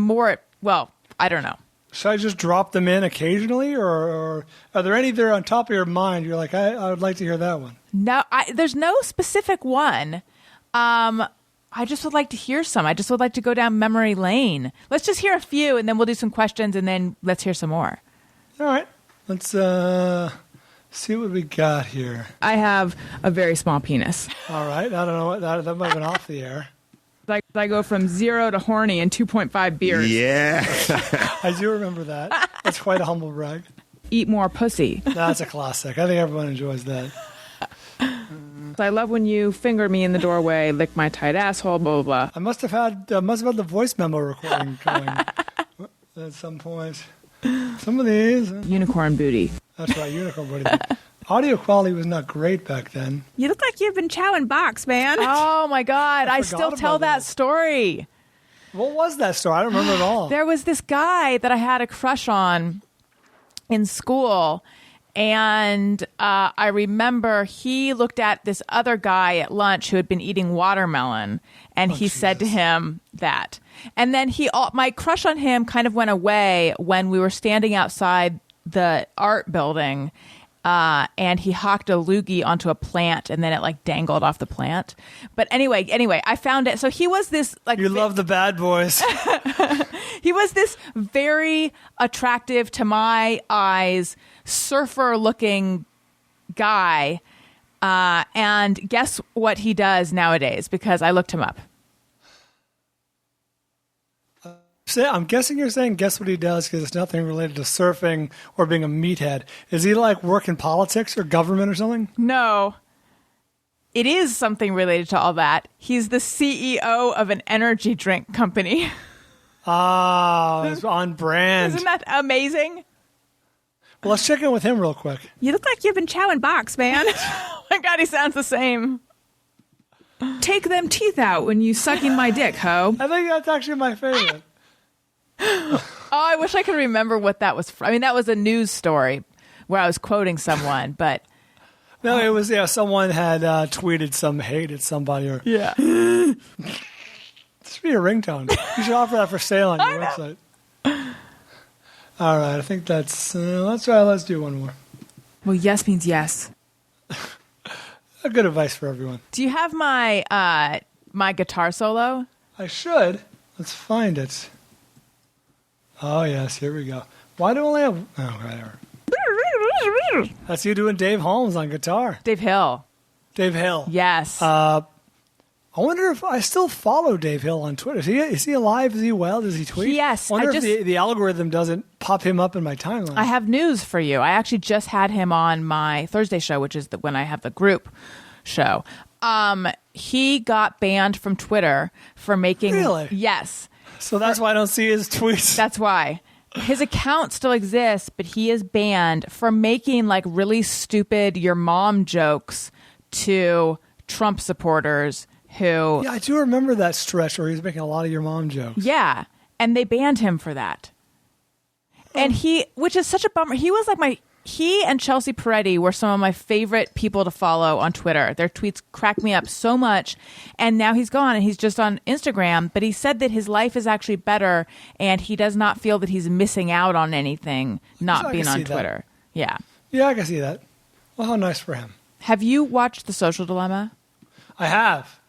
don't know. Should I just drop them in occasionally, or are there any there on top of your mind? You're like, I would like to hear that one. No, there's no specific one. I just would like to hear some. I just would like to go down memory lane. Let's just hear a few, and then we'll do some questions, and then let's hear some more. All right. Let's see what we got here. I have a very small penis. All right. I don't know. That might have been off the air. I go from 0 to horny in 2.5 beers. Yeah. I do remember that. That's quite a humble brag. Eat more pussy. That's a classic. I think everyone enjoys that. I love when you finger me in the doorway, lick my tight asshole, blah, blah, blah. I must have had the voice memo recording going at some point. Some of these. Unicorn booty. That's right, unicorn booty. Audio quality was not great back then. You look like you've been chowing box, man. Oh, my God. I still tell that story. What was that story? I don't remember at all. There was this guy that I had a crush on in school. And I remember he looked at this other guy at lunch who had been eating watermelon, and he said to him that. And then my crush on him kind of went away when we were standing outside the art building, and he hawked a loogie onto a plant, and then it like dangled off the plant. But anyway, I found it. So he was this like you love the bad boys. He was this very attractive to my eyes surfer-looking guy, and guess what he does nowadays? Because I looked him up. I'm guessing you're saying guess what he does because it's nothing related to surfing or being a meathead. Is he like work in politics or government or something? No. It is something related to all that. He's the CEO of an energy drink company. Ah, it's on brand. Isn't that amazing? Well, let's check in with him real quick. You look like you've been chowing box, man. Oh my God, he sounds the same. Take them teeth out when you sucking my dick, ho. I think that's actually my favorite. Oh, I wish I could remember what that was from. I mean, that was a news story where I was quoting someone, but... No, it was, someone had tweeted some hate at somebody. Or Yeah. This should be a ringtone. You should offer that for sale on your website. All right, I think that's... let's do one more. Well, yes means yes. A good advice for everyone. Do you have my my guitar solo? I should. Let's find it. Oh, yes, here we go. Why do I only have... Oh, whatever. That's you doing Dave Holmes on guitar. Dave Hill. Dave Hill. Yes. I wonder if I still follow Dave Hill on Twitter. Is he alive? Is he well? Does he tweet? Yes. I wonder if the algorithm doesn't pop him up in my timeline. I have news for you. I actually just had him on my Thursday show, which is when I have the group show. He got banned from Twitter for making... Really? Yes. So that's why I don't see his tweets. That's why. His account still exists, but he is banned for making like really stupid your mom jokes to Trump supporters who... Yeah, I do remember that stretch where he was making a lot of your mom jokes. Yeah, and they banned him for that. And which is such a bummer. He was like he and Chelsea Peretti were some of my favorite people to follow on Twitter. Their tweets crack me up so much. And now he's gone and he's just on Instagram. But he said that his life is actually better and he does not feel that he's missing out on anything not being on Twitter. Yeah. Yeah, I can see that. Well, how nice for him. Have you watched The Social Dilemma? I have.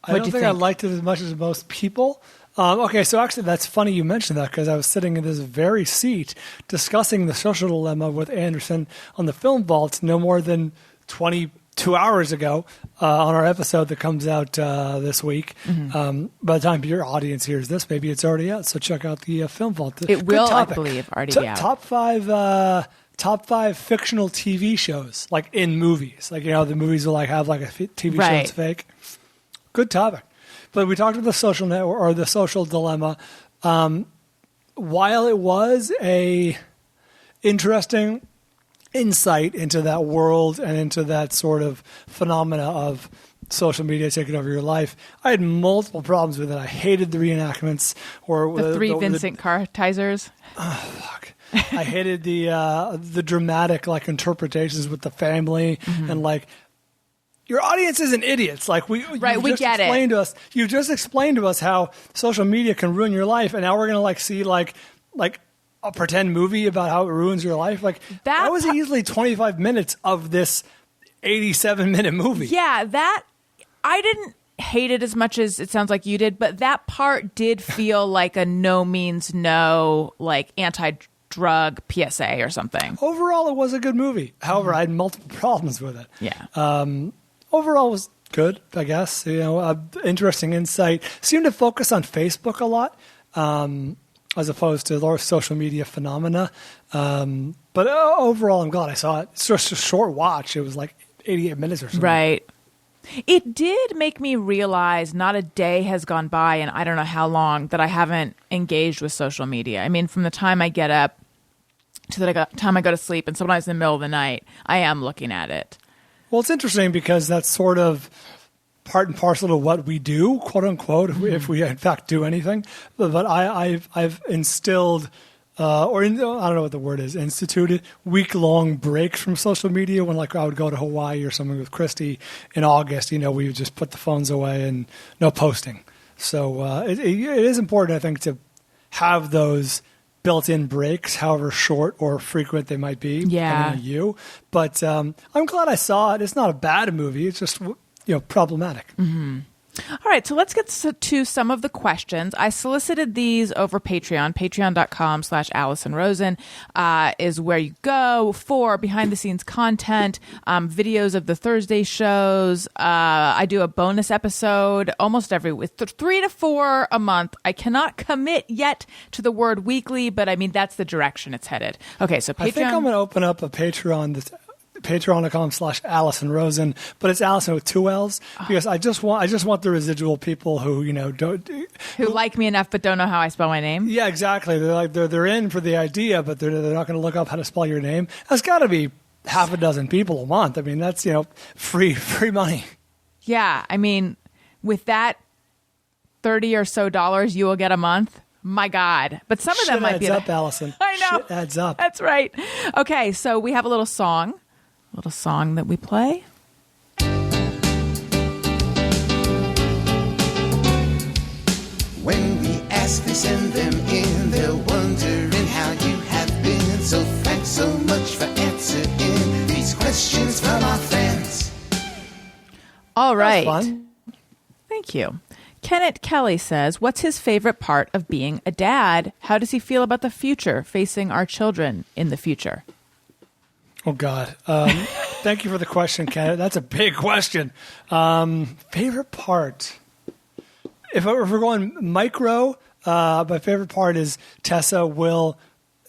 I don't think I liked it as much as most people. Okay, so actually that's funny you mentioned that because I was sitting in this very seat discussing The Social Dilemma with Anderson on the Film Vault no more than 22 hours ago on our episode that comes out this week. Mm-hmm. By the time your audience hears this, maybe it's already out, so check out the Film Vault. It will, I believe, already be out. Top five fictional TV shows, like in movies. Like, the movies will have like a TV show that's fake. Good topic. But we talked about The Social Network or The Social Dilemma. While it was a interesting insight into that world and into that sort of phenomena of social media taking over your life, I had multiple problems with it. I hated the reenactments or the three Vincent Karteisers. Oh, fuck. I hated the dramatic interpretations with the family and your audience isn't idiots. We get it. You just explained to us how social media can ruin your life, and now we're gonna see a pretend movie about how it ruins your life. That was easily 25 minutes of this 87-minute movie. Yeah, that I didn't hate it as much as it sounds like you did, but that part did feel like a no means no, anti-drug PSA or something. Overall, it was a good movie. However, I had multiple problems with it. Yeah. Overall, it was good, I guess. Interesting insight. Seemed to focus on Facebook a lot, as opposed to the social media phenomena. But overall, I'm glad I saw it. It's just a short watch. It was 88 minutes or something. Right. It did make me realize not a day has gone by, and I don't know how long, that I haven't engaged with social media. I mean, from the time I get up to the time I go to sleep, and sometimes in the middle of the night, I am looking at it. Well, it's interesting because that's sort of part and parcel of what we do, quote unquote, if we in fact do anything. But I've instilled, I don't know what the word is, instituted week-long breaks from social media. When like I would go to Hawaii or something with Christy in August, we would just put the phones away and no posting. So it is important, I think, to have those built-in breaks, however short or frequent they might be, depending on you. But I'm glad I saw it. It's not a bad movie. It's just problematic. Mm-hmm. All right, so let's get to some of the questions. I solicited these over Patreon. Patreon.com/Allison Rosen is where you go for behind-the-scenes content, videos of the Thursday shows. I do a bonus episode almost every week, 3 to 4 a month. I cannot commit yet to the word weekly, but I mean, that's the direction it's headed. Okay, so Patreon. I think I'm going to open up a Patreon that's Patreon.com/Allison Rosen, but it's Allison with 2 L's because I just want the residual people who who like me enough but don't know how I spell my name. Yeah, exactly. They're in for the idea, but they're not going to look up how to spell your name. That's got to be half a dozen people a month. I mean, that's free money. Yeah, I mean, with that $30 or so you will get a month. My God. But some of them might be... Shit adds up, Allison. I know. Shit adds up. That's right. Okay, so we have a little song that we play. When we ask, they send them in. They're wondering how you have been. So thanks so much for answering these questions from our fans. All right. That's fun. Thank you. Kenneth Kelly says, what's his favorite part of being a dad? How does he feel about the future, facing our children in the future? Oh, God. Thank you for the question, Kenneth. That's a big question. Favorite part? If we're going micro, my favorite part is Tessa will...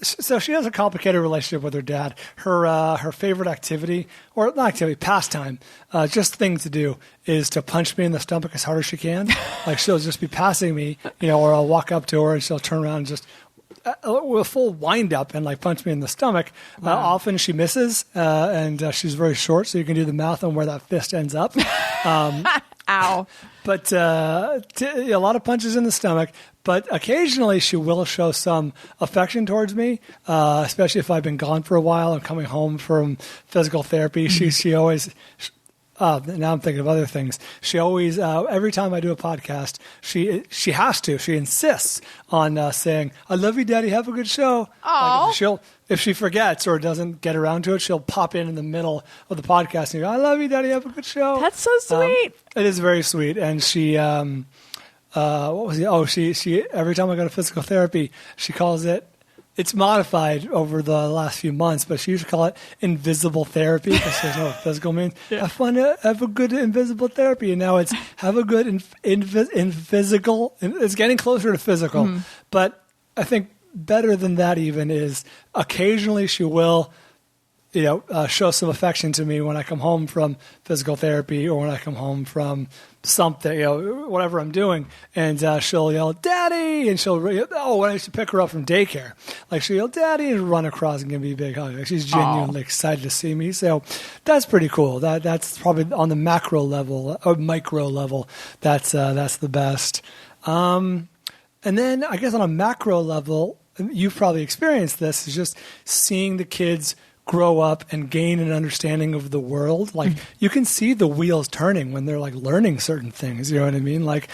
So she has a complicated relationship with her dad. Her favorite activity, or not activity, pastime, just thing to do, is to punch me in the stomach as hard as she can. Like she'll just be passing me, or I'll walk up to her and she'll turn around and just with a full wind up and like punch me in the stomach. Wow. Often she misses, and she's very short, so you can do the math on where that fist ends up. Ow. But a lot of punches in the stomach. But occasionally she will show some affection towards me, especially if I've been gone for a while and coming home from physical therapy. Mm-hmm. She always... now I'm thinking of other things. She always, every time I do a podcast, she has to. She insists on saying, "I love you, Daddy. Have a good show." Like if she forgets or doesn't get around to it, she'll pop in the middle of the podcast and go, "I love you, Daddy. Have a good show." That's so sweet. It is very sweet, and she. What was it? Oh, she. Every time I go to physical therapy, she calls it. It's modified over the last few months, but she used to call it invisible therapy because there's no physical means. Yeah. Have fun, have a good invisible therapy, and now it's have a good physical. It's getting closer to physical, but I think better than that even is occasionally she will, show some affection to me when I come home from physical therapy or when I come home from something, whatever I'm doing, and she'll yell, "Daddy!" and she'll, when I used to pick her up from daycare, like she'll yell, "Daddy!" and run across and give me a big hug. Like she's genuinely excited to see me, so that's pretty cool. That's probably on the macro level or micro level. That's the best. And then I guess on a macro level, you've probably experienced this, is just seeing the kids grow up and gain an understanding of the world. Like you can see the wheels turning when they're like learning certain things. You know what I mean? Like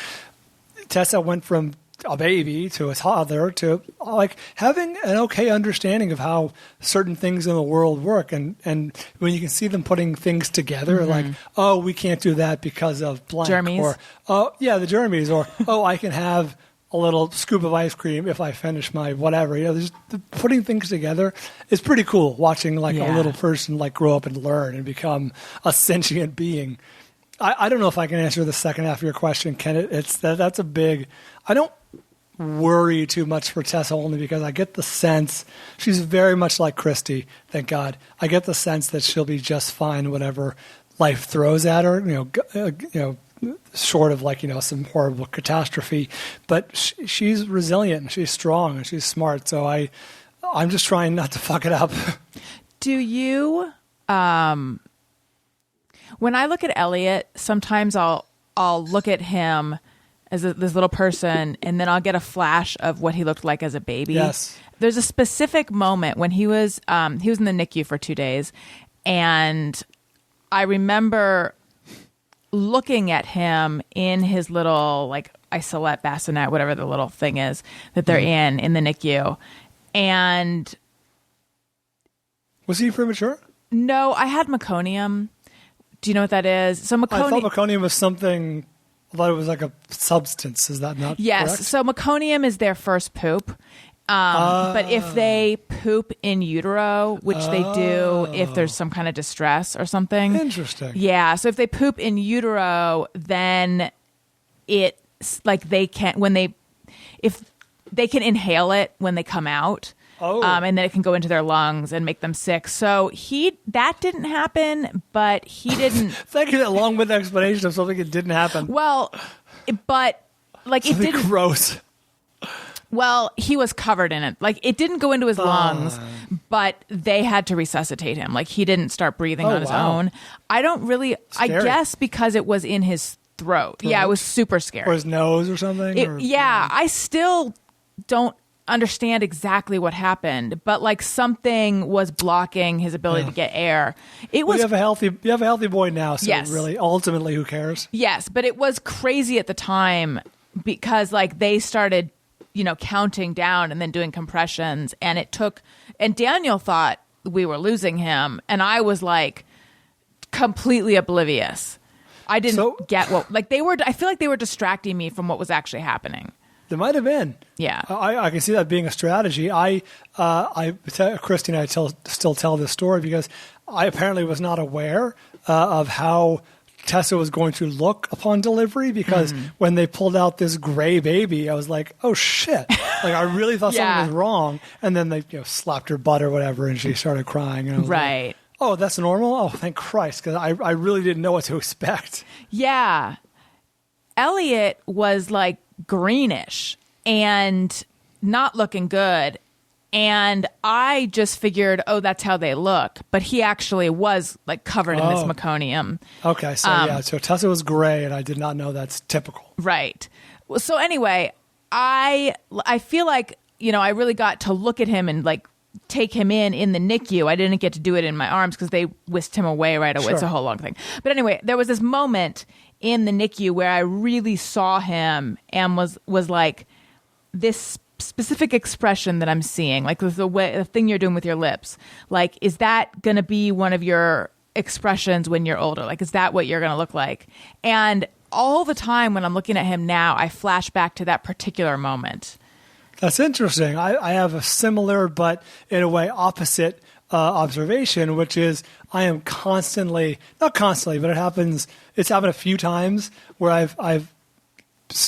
Tessa went from a baby to a toddler to like having an okay understanding of how certain things in the world work. And when you can see them putting things together, like, oh, we can't do that because of blank. Jeremy's. Or, oh, yeah, the Jeremy's. Or, oh, I can have a little scoop of ice cream if I finish my whatever. Putting things together is pretty cool. Watching like a little person like grow up and learn and become a sentient being. I don't know if I can answer the second half of your question, Ken. That's a big. I don't worry too much for Tessa only because I get the sense she's very much like Christy. Thank God. I get the sense that she'll be just fine, whatever life throws at her. Short of some horrible catastrophe, but she's resilient and she's strong and she's smart. So I'm just trying not to fuck it up. Do you? When I look at Elliot, sometimes I'll look at him as this little person, and then I'll get a flash of what he looked like as a baby. Yes. There's a specific moment when he was in the NICU for 2 days, and I remember looking at him in his little isolette bassinet, whatever the little thing is that they're in the NICU, and was he premature? No, I had meconium. Do you know what that is? So I thought meconium was something. I thought it was like a substance. Is that not yes? correct? So meconium is their first poop. But if they poop in utero, which they do if there's some kind of distress or something. Interesting. Yeah. So if they poop in utero, then it's like they can if they can inhale it when they come out. Oh. And then it can go into their lungs and make them sick. So that didn't happen, but he didn't. Thank you for that long-winded explanation of something that didn't happen. Well, but it didn't. Gross. Well, he was covered in it. It didn't go into his lungs, but they had to resuscitate him. He didn't start breathing on his own. I don't really. Scary. I guess because it was in his throat. Yeah, it was super scary. Or his nose or something. I still don't understand exactly what happened, but something was blocking his ability to get air. It was. You have a healthy boy now, so yes. Really, ultimately, who cares? Yes, but it was crazy at the time because they started, counting down and then doing compressions, and and Daniel thought we were losing him, and I was completely oblivious. I didn't get what they were. I feel like they were distracting me from what was actually happening. There might have been. Yeah, I can see that being a strategy. Christy and I still tell this story because I apparently was not aware of how Tessa was going to look upon delivery, because when they pulled out this gray baby, I was like, oh shit. I really thought something was wrong. And then they slapped her butt or whatever, and she started crying. And I was like, oh, that's normal? Oh, thank Christ, because I really didn't know what to expect. Yeah. Elliot was greenish and not looking good. And I just figured, oh, that's how they look. But he actually was covered in this meconium. Okay, so so Tessa was gray, and I did not know that's typical. Right. Well, so anyway, I feel like, I really got to look at him and take him in the NICU. I didn't get to do it in my arms because they whisked him away right away. Sure. It's a whole long thing. But anyway, there was this moment in the NICU where I really saw him and was this specific expression that I'm seeing, the thing you're doing with your lips. Is that going to be one of your expressions when you're older? Is that what you're going to look like? And all the time when I'm looking at him now, I flash back to that particular moment. That's interesting. I have a similar, but in a way opposite observation, which is I am constantly, not constantly, but it's happened a few times where I've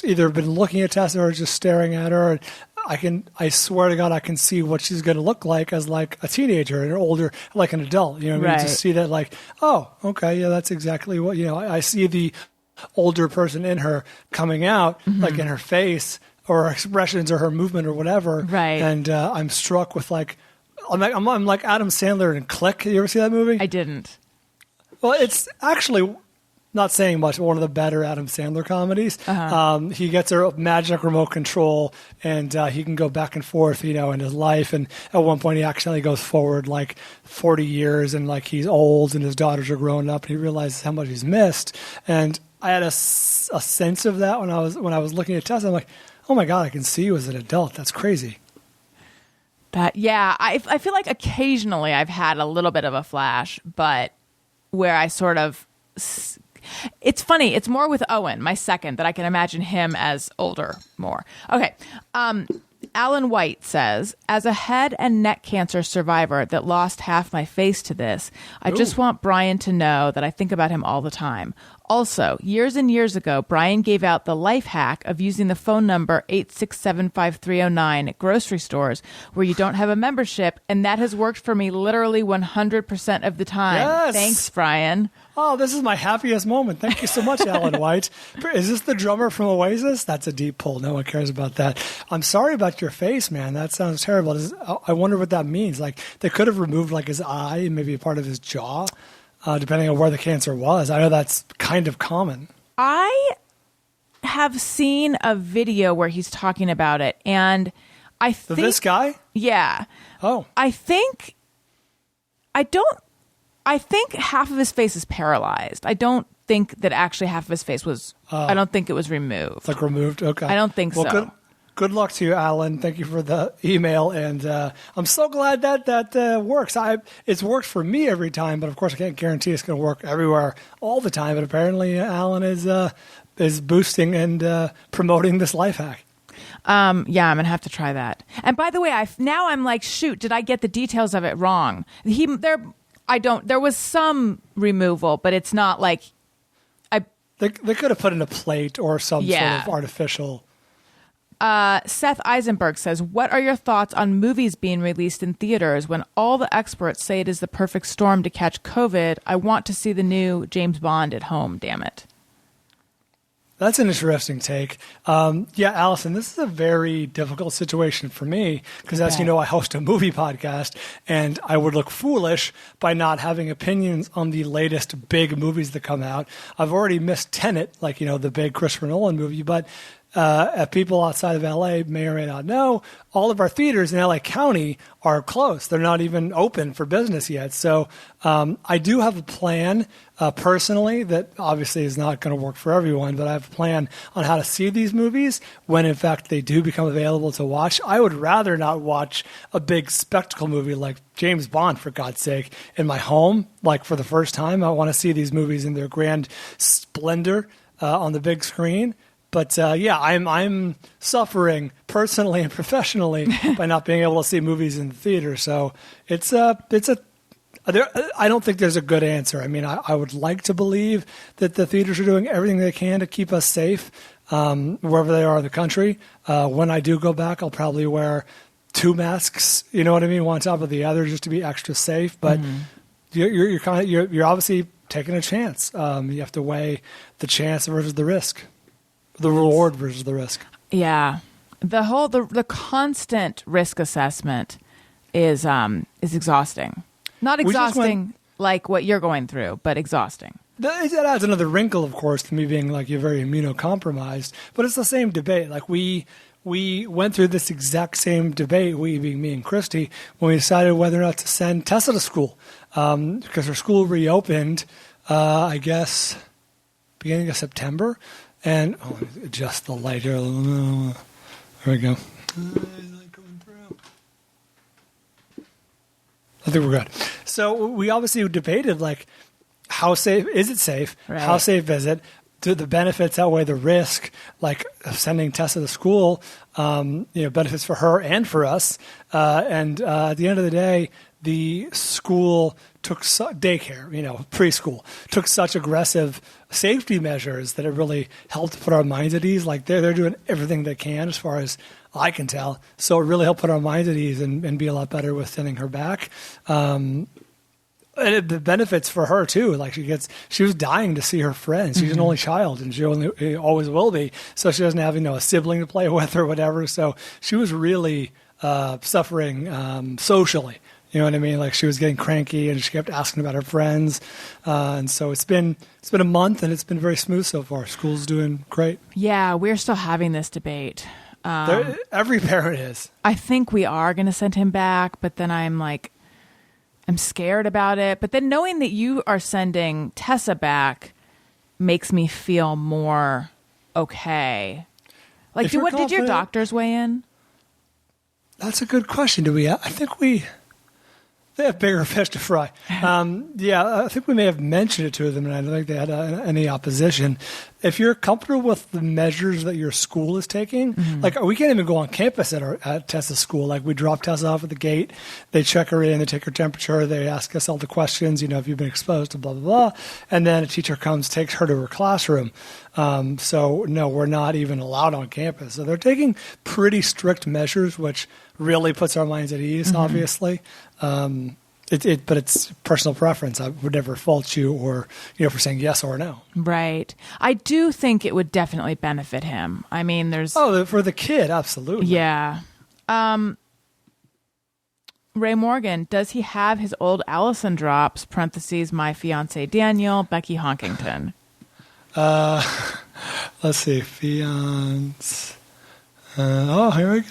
either been looking at Tessa or just staring at her. I swear to God, I can see what she's going to look like as a teenager and older, like an adult. You know what I mean? Just see that oh, okay, yeah, that's exactly what, I see the older person in her coming out, in her face or her expressions or her movement or whatever. Right. And I'm struck with I'm like Adam Sandler in Click. You ever see that movie? I didn't. Well, it's actually, not saying much, one of the better Adam Sandler comedies. He gets a magic remote control, and he can go back and forth, in his life. And at one point, he accidentally goes forward 40 years, and he's old, and his daughters are growing up, and he realizes how much he's missed. And I had a sense of that when I was looking at Tessa. I'm like, oh my God, I can see you as an adult. That's crazy. I feel like occasionally I've had a little bit of a flash, but where I sort of. It's funny. It's more with Owen, my second, that I can imagine him as older more. Okay. Alan White says, as a head and neck cancer survivor that lost half my face to this, I just want Bryan to know that I think about him all the time. Also, years and years ago, Bryan gave out the life hack of using the phone number 8675309 at grocery stores where you don't have a membership, and that has worked for me literally 100% of the time. Yes. Thanks, Bryan. Oh, this is my happiest moment. Thank you so much, Alan White. Is this the drummer from Oasis? That's a deep pull. No one cares about that. I'm sorry about your face, man. That sounds terrible. I wonder what that means. Like, they could have removed like his eye, maybe a part of his jaw. Depending on where the cancer was. I know that's kind of common. I have seen a video where he's talking about it, and I think... This guy? Yeah. Oh. I think half of his face is paralyzed. I don't think that actually half of his face was... I don't think it was removed. It's like removed? Okay. I don't think so. Good luck to you, Alan. Thank you for the email, and I'm so glad that works. It's worked for me every time, but of course I can't guarantee it's going to work everywhere all the time. But apparently, Alan is boosting and promoting this life hack. Yeah, I'm gonna have to try that. And by the way, I'm like, shoot, did I get the details of it wrong? There was some removal, but it's not like They could have put in a plate or some sort of artificial. Seth Eisenberg says, what are your thoughts on movies being released in theaters when all the experts say it is the perfect storm to catch COVID? I want to see the new James Bond at home, damn it. That's an interesting take. Yeah, Allison, this is a very difficult situation for me because, as you know, I host a movie podcast, and I would look foolish by not having opinions on the latest big movies that come out. I've already missed Tenet, like, the big Christopher Nolan movie, but people outside of LA may or may not know, all of our theaters in LA County are closed. They're not even open for business yet. So I do have a plan personally that obviously is not going to work for everyone, but I have a plan on how to see these movies when, in fact, they do become available to watch. I would rather not watch a big spectacle movie like James Bond, for God's sake, in my home, like for the first time. I want to see these movies in their grand splendor on the big screen. But yeah, I'm suffering personally and professionally by not being able to see movies in the theater. So I don't think there's a good answer. I mean, I would like to believe that the theaters are doing everything they can to keep us safe wherever they are in the country. When I do go back, I'll probably wear 2 masks. You know what I mean, one on top of the other, just to be extra safe. But you're obviously taking a chance. You have to weigh the chance versus the risk. The reward versus the risk. Yeah. The constant risk assessment is exhausting. Not exhausting like what you're going through, but exhausting. That adds another wrinkle, of course, to me being like you're very immunocompromised. But it's the same debate. Like we went through this exact same debate, we being me and Christy, when we decided whether or not to send Tessa to school. Because her school reopened, I guess, beginning of September. And adjust the light here. There we go. I think we're good. So we obviously debated, like, how safe is it safe? Right. How safe is it? Do the benefits outweigh the risk? Like of sending Tessa to school, benefits for her and for us. And at the end of the day, the school took daycare, preschool, took such aggressive safety measures that it really helped put our minds at ease. Like they're doing everything they can, as far as I can tell. So it really helped put our minds at ease and be a lot better with sending her back. And the benefits for her too. Like she was dying to see her friends. She's an only child, and she always will be. So she doesn't have a sibling to play with or whatever. So she was really suffering socially. You know what I mean? Like she was getting cranky and she kept asking about her friends. And so it's been a month and it's been very smooth so far. School's doing great. Yeah, we're still having this debate. Every parent is. I think we are going to send him back, but then I'm scared about it. But then knowing that you are sending Tessa back makes me feel more okay. Like, did your doctors weigh in? That's a good question. I think we They have bigger fish to fry. I think we may have mentioned it to them, and I don't think they had any opposition. If you're comfortable with the measures that your school is taking, like we can't even go on campus at Tessa's school. Like we drop Tessa off at the gate, they check her in, they take her temperature, they ask us all the questions, have you been exposed to blah, blah, blah. And then a teacher comes, takes her to her classroom. So no, we're not even allowed on campus. So they're taking pretty strict measures, which really puts our minds at ease, obviously. But it's personal preference. I would never fault you or, for saying yes or no. Right. I do think it would definitely benefit him. I mean, there's... Oh, for the kid, absolutely. Yeah. Ray Morgan, does he have his old Allison drops, parentheses, my fiance Daniel, Becky Honkington? Let's see. Fiance. Here we go.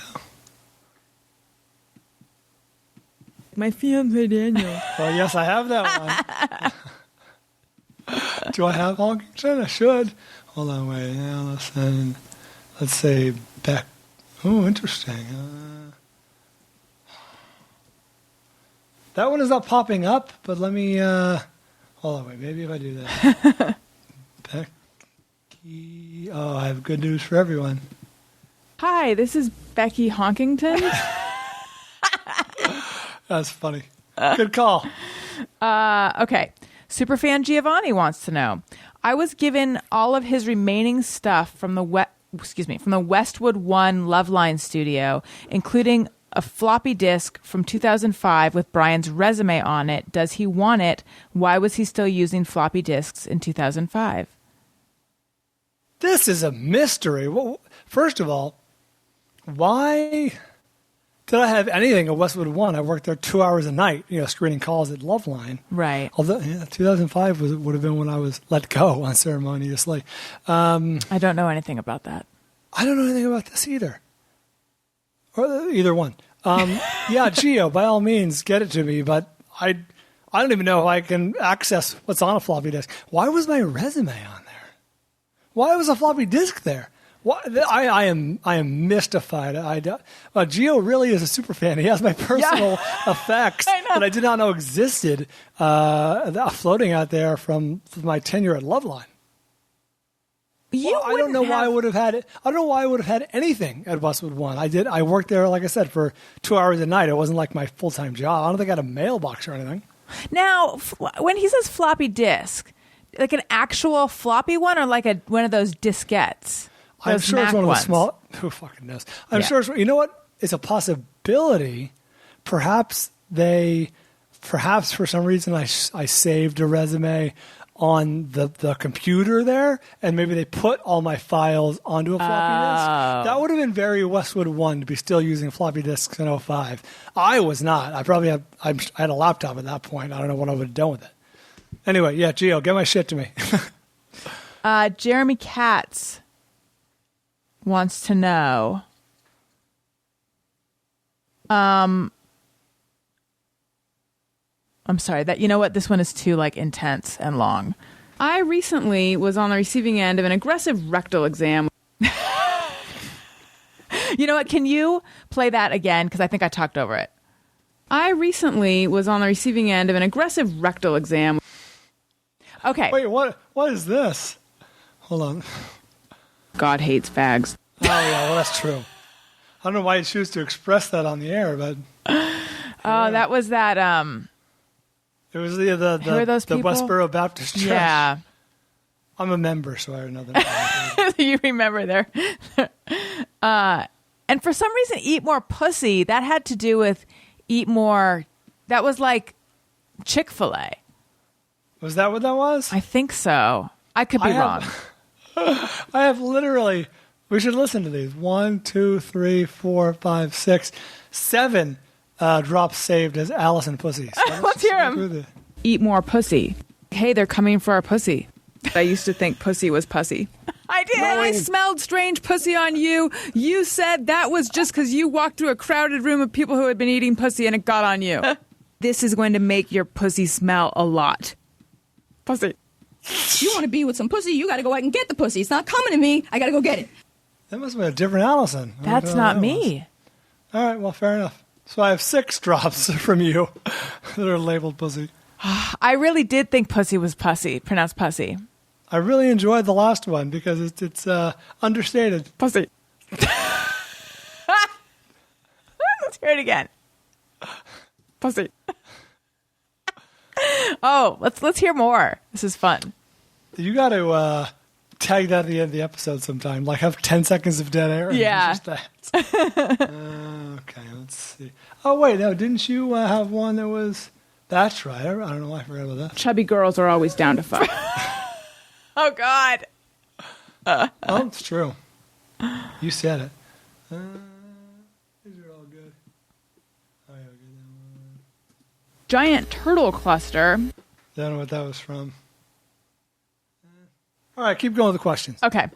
My fiance Daniel. Well, yes, I have that one. Do I have Honkington? I should. Hold on, wait. Allison. Let's say Beck. Oh, interesting. That one is not popping up, but let me... hold on, wait. Maybe if I do that. Becky... Oh, I have good news for everyone. Hi, this is Becky Honkington. That's funny. Good call. Okay. Superfan Giovanni wants to know. I was given all of his remaining stuff from the Westwood One Loveline studio, including a floppy disk from 2005 with Bryan's resume on it. Does he want it? Why was he still using floppy disks in 2005? This is a mystery. Well, first of all, why did I have anything at Westwood One? I worked there 2 hours a night, screening calls at Loveline. Right. Although 2005 would have been when I was let go unceremoniously. I don't know anything about that. I don't know anything about this either. Or either one. Yeah, Gio, by all means, get it to me, but I don't even know if I can access what's on a floppy disk. Why was my resume on there? Why was a floppy disk there? I am mystified. Gio really is a super fan. He has my personal effects that I did not know existed floating out there from my tenure at Loveline. I don't know why I would have had it. I don't know why I would have had anything at Westwood One. I worked there, like I said, for 2 hours a night. It wasn't like my full-time job. I don't think I had a mailbox or anything. Now, when he says floppy disk, like an actual floppy one or like one of those diskettes? I'm sure Mac it's one ones. of the small. Who fucking knows? I'm sure it's. You know what? It's a possibility. Perhaps for some reason, I saved a resume on the computer there, and maybe they put all my files onto a floppy disk. That would have been very Westwood One to be still using floppy disks in 2005. I was not. I had a laptop at that point. I don't know what I would have done with it. Anyway, yeah, Gio, get my shit to me. Jeremy Katz wants to know. I'm sorry that this one is too intense and long. I recently was on the receiving end of an aggressive rectal exam. You know what? Can you play that again? Because I think I talked over it. I recently was on the receiving end of an aggressive rectal exam. Okay. Wait, what is this? Hold on. God hates fags. Oh, yeah, well, that's true. I don't know why you choose to express that on the air, but... Oh, that was that... It was Who are those the people? Westboro Baptist Church. Yeah. I'm a member, so I know that. You remember there. And for some reason, Eat More Pussy, that had to do with eat more... That was like Chick-fil-A. Was that what that was? I think so. I could be wrong. I have literally... We should listen to these. 1, 2, 3, 4, 5, 6, 7 drops saved as Allison pussies. So Let's hear them. Eat more pussy. Hey, they're coming for our pussy. I used to think pussy was pussy. I did. When I smelled strange pussy on you, you said that was just because you walked through a crowded room of people who had been eating pussy and it got on you. This is going to make your pussy smell a lot. Pussy. You want to be with some pussy, you got to go out and get the pussy. It's not coming to me. I got to go get it. That must have been a different Allison. That's not me. All right, well, fair enough. So I have 6 drops from you that are labeled pussy. I really did think pussy was pussy, pronounced pussy. I really enjoyed the last one because it's understated. Pussy. Let's hear it again. Pussy. Oh, let's hear more. This is fun. You got to tag that at the end of the episode sometime. Like have 10 seconds of dead air. Yeah. Just that. Okay, let's see. Oh wait, no, didn't you have one that was? That's right. I don't know why I forgot about that. Chubby girls are always down to fuck. Oh God. Oh, it's true. You said it. These are all good. Oh, yeah, good. Giant turtle cluster. Don't know what that was from. All right, keep going with the questions. Okay.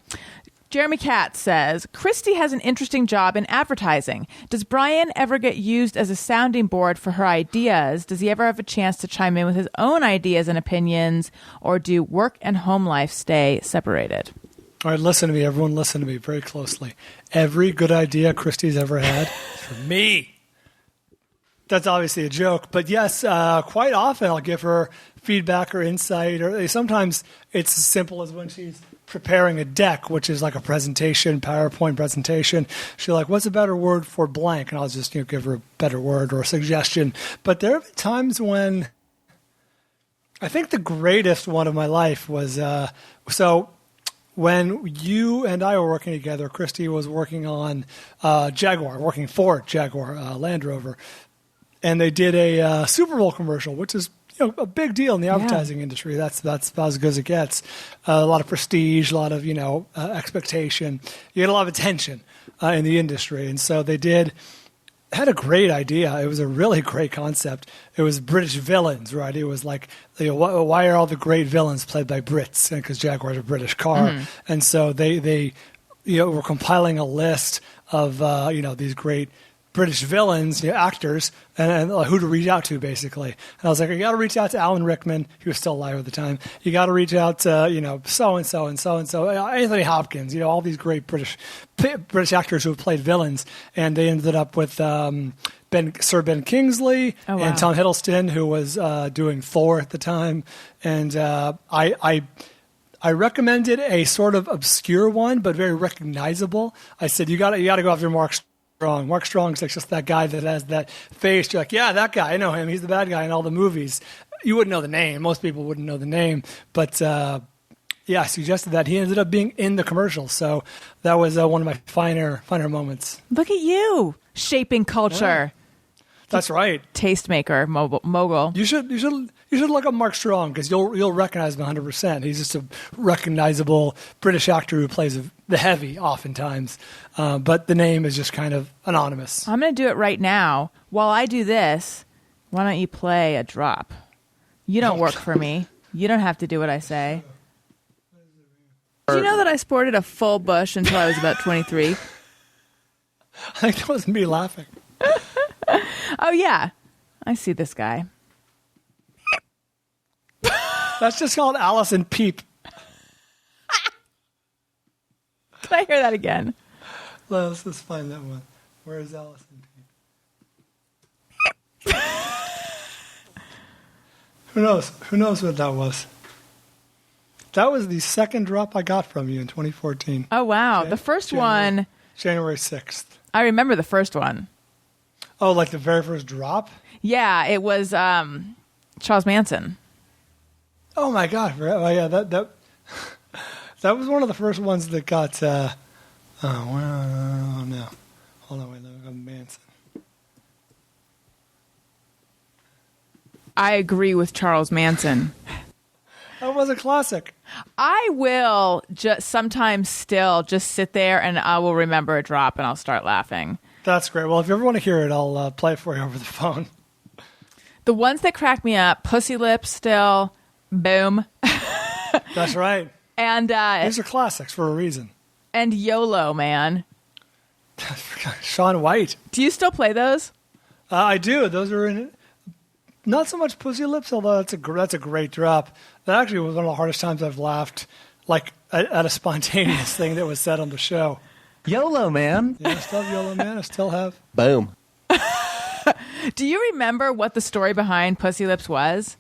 Jeremy Katz says, Christy has an interesting job in advertising. Does Bryan ever get used as a sounding board for her ideas? Does he ever have a chance to chime in with his own ideas and opinions? Or do work and home life stay separated? All right, listen to me. Everyone listen to me very closely. Every good idea Christy's ever had is for me. That's obviously a joke. But yes, quite often I'll give her feedback or insight. Or sometimes it's as simple as when she's preparing a deck, which is like a presentation, PowerPoint presentation. She's like, what's a better word for blank? And I'll just give her a better word or a suggestion. But there have been times when I think the greatest one of my life was so when you and I were working together, Christy was working on Jaguar, working for Jaguar Land Rover. And they did a Super Bowl commercial, which is a big deal in the advertising industry. That's about as good as it gets. A lot of prestige, a lot of expectation. You get a lot of attention in the industry, and so they had a great idea. It was a really great concept. It was British villains, right? It was like, why are all the great villains played by Brits? Because Jaguar's a British car, and so they were compiling a list of these great British villains, actors, and who to reach out to, basically. And I was like, you got to reach out to Alan Rickman. He was still alive at the time. You got to reach out to, so-and-so and so-and-so, Anthony Hopkins, all these great British actors who have played villains. And they ended up with Sir Ben Kingsley and Tom Hiddleston, who was doing Thor at the time. And I recommended a sort of obscure one, but very recognizable. I said, you got to go after Mark Strong. Mark Strong's like just that guy that has that face. You're like, yeah, that guy. I know him. He's the bad guy in all the movies. You wouldn't know the name. Most people wouldn't know the name. But, I suggested that. He ended up being in the commercial. So that was one of my finer moments. Look at you, shaping culture. Yeah. That's right. Tastemaker, mogul. You should look up Mark Strong because you'll recognize him 100%. He's just a recognizable British actor who plays the heavy oftentimes, but the name is just kind of anonymous. I'm going to do it right now. While I do this, why don't you play a drop? You don't work for me. You don't have to do what I say. Did you know that I sported a full bush until I was about 23? I think that was me laughing. Oh, yeah. I see this guy. That's just called Allison Peep. Can I hear that again? Let's just find that one. Where is Allison Peep? Who knows? Who knows what that was? That was the second drop I got from you in 2014. Oh, wow. The first one. January 6th. I remember the first one. Oh, like the very first drop? Yeah, it was Charles Manson. Oh my God! Oh yeah, that was one of the first ones that got. No, hold on, wait, look, Manson. I agree with Charles Manson. That was a classic. I will just sometimes still just sit there and I will remember a drop and I'll start laughing. That's great. Well, if you ever want to hear it, I'll play it for you over the phone. The ones that crack me up, Pussy Lips still, Boom. That's right. And these are classics for a reason. And YOLO, man. Shaun White. Do you still play those? I do. Those are in not so much Pussy Lips, although that's a great drop. That actually was one of the hardest times I've laughed, like at a spontaneous thing that was said on the show. YOLO, man. Yeah, I still have YOLO, man. I still have. Boom. Do you remember what the story behind Pussy Lips was?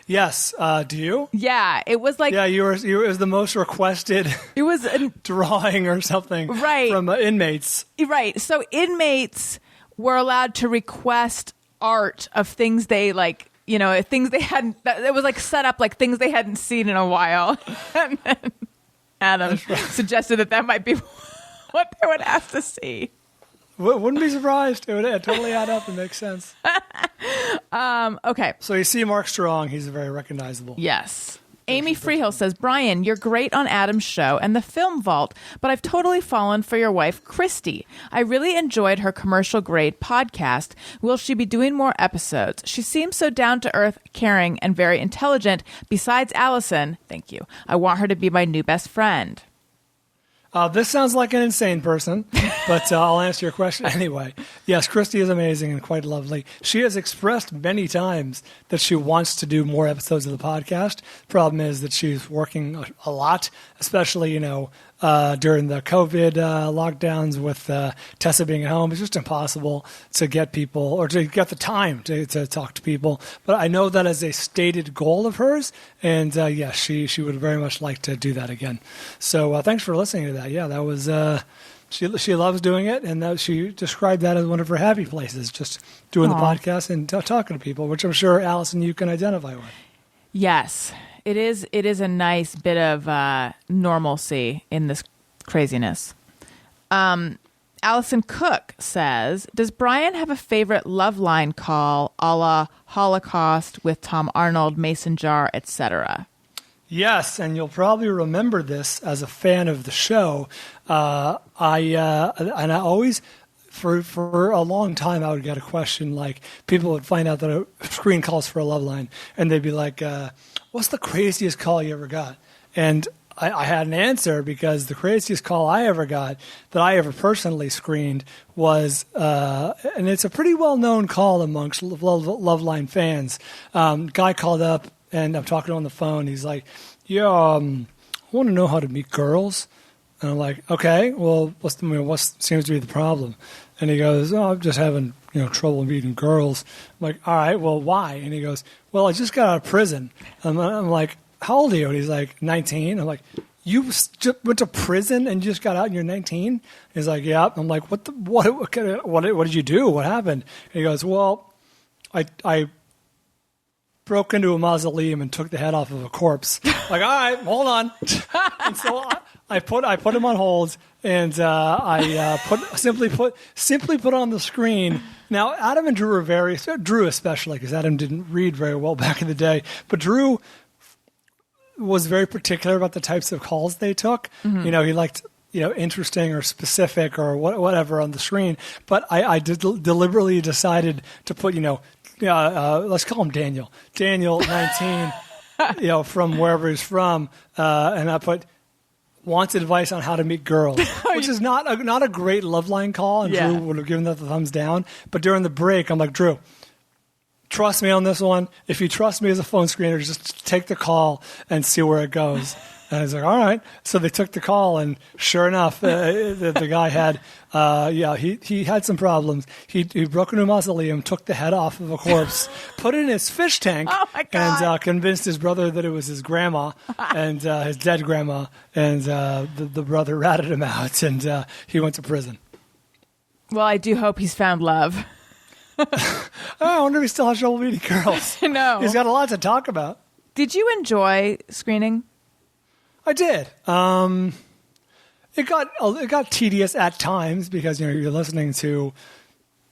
Yes. Do you? Yeah, it was like Yeah, it was the most requested it was drawing or something, Right. from inmates. right. So inmates were allowed to request art of things they like, things they hadn't. It was like set up like things they hadn't seen in a while. And then Adam suggested that might be what they would have to see. Wouldn't be surprised. It would totally add up and make sense. Okay. So you see Mark Strong. He's very recognizable. Yes. Amy Freehill says, Bryan, you're great on Adam's show and the Film Vault, but I've totally fallen for your wife, Christy. I really enjoyed her commercial-grade podcast. Will she be doing more episodes? She seems so down-to-earth, caring, and very intelligent. Besides Allison, thank you, I want her to be my new best friend. This sounds like an insane person, but I'll answer your question anyway. Yes, Christy is amazing and quite lovely. She has expressed many times that she wants to do more episodes of the podcast. Problem is that she's working a lot, especially, during the COVID lockdowns with Tessa being at home. It's just impossible to get people or to get the time to talk to people. But I know that is a stated goal of hers, and yes, she would very much like to do that again. So thanks for listening to that. Yeah, that was she loves doing it, and she described that as one of her happy places, just doing the podcast and talking to people, which I'm sure, Allison, you can identify with. Yes. It is a nice bit of normalcy in this craziness. Allison Cook says, does Bryan have a favorite love line call a la Holocaust with Tom Arnold, Mason Jar, etc.? Yes, and you'll probably remember this as a fan of the show. I always, for a long time, I would get a question like, people would find out that a screen calls for a love line, and they'd be like, what's the craziest call you ever got? And I had an answer, because the craziest call I ever got that I ever personally screened was, and it's a pretty well-known call amongst Loveline fans. Guy called up, and I'm talking on the phone. He's like, yeah, I want to know how to meet girls. And I'm like, okay, well, what seems to be the problem? And he goes, oh, I'm just having trouble meeting girls. I'm like, all right, well, why? And he goes, well, I just got out of prison. I'm like, how old are you? And he's like, 19. I'm like, you just went to prison and you just got out and you're 19? He's like, yeah. I'm like, what did you do? What happened? And he goes, well, I broke into a mausoleum and took the head off of a corpse. Like, all right, hold on. And so I put him on hold, and I simply put on the screen. Now, Adam and Drew are Drew especially, because Adam didn't read very well back in the day, but Drew was very particular about the types of calls they took. Mm-hmm. He liked interesting or specific or whatever on the screen. But I deliberately decided to put let's call him Daniel. Daniel, 19, from wherever he's from, and I put wants advice on how to meet girls, which is not a great love line call, and Drew would have given that the thumbs down. But during the break, I'm like, Drew, trust me on this one. If you trust me as a phone screener, just take the call and see where it goes. And I was like, all right. So they took the call, and sure enough, the guy had, he had some problems. He broke into a mausoleum, took the head off of a corpse, put it in his fish tank, and convinced his brother that it was his grandma and his dead grandma. And the brother ratted him out, and he went to prison. Well, I do hope he's found love. I wonder if he still has trouble meeting girls. I know. He's got a lot to talk about. Did you enjoy screening? I did. It got tedious at times, because you're listening to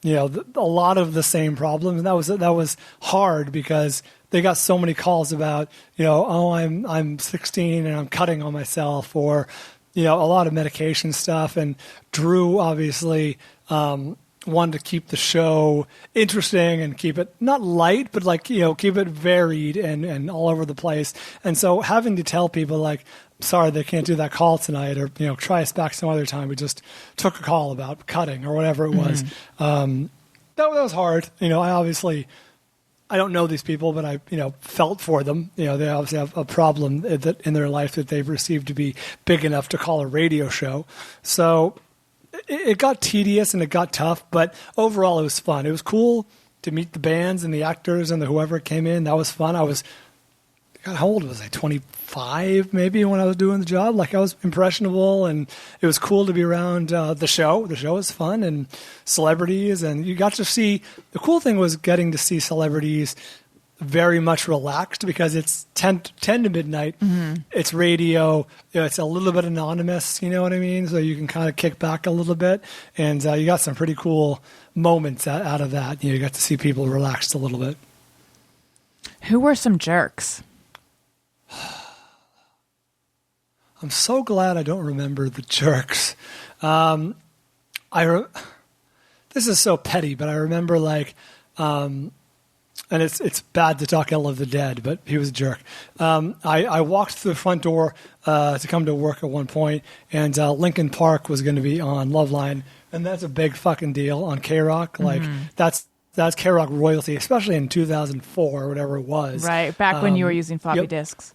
a lot of the same problems, and that was hard, because they got so many calls about I'm 16 and I'm cutting on myself, or a lot of medication stuff. And Drew obviously wanted to keep the show interesting and keep it not light, but keep it varied and all over the place. And so having to tell people like, sorry, they can't do that call tonight, or try us back some other time. We just took a call about cutting or whatever it was. That was hard. I don't know these people, but I felt for them. They obviously have a problem that in their life that they've received to be big enough to call a radio show. So it got tedious and it got tough, but overall it was fun. It was cool to meet the bands and the actors and whoever came in. That was fun. God, how old was I? 25 maybe when I was doing the job. Like I was impressionable, and it was cool to be around the show. The show was fun, and celebrities, and you got to see. The cool thing was getting to see celebrities very much relaxed because it's 10 to midnight. Mm-hmm. It's radio. It's a little bit anonymous. You know what I mean? So you can kind of kick back a little bit, and you got some pretty cool moments out of that. You got to see people relaxed a little bit. Who were some jerks? I'm so glad I don't remember the jerks. This is so petty, but I remember and it's bad to talk ill of the dead, but he was a jerk. I walked through the front door to come to work at one point, and Lincoln Park was going to be on Loveline, and that's a big fucking deal on K-Rock. Like that's K-Rock royalty, especially in 2004 or whatever it was. Right, back when you were using floppy disks.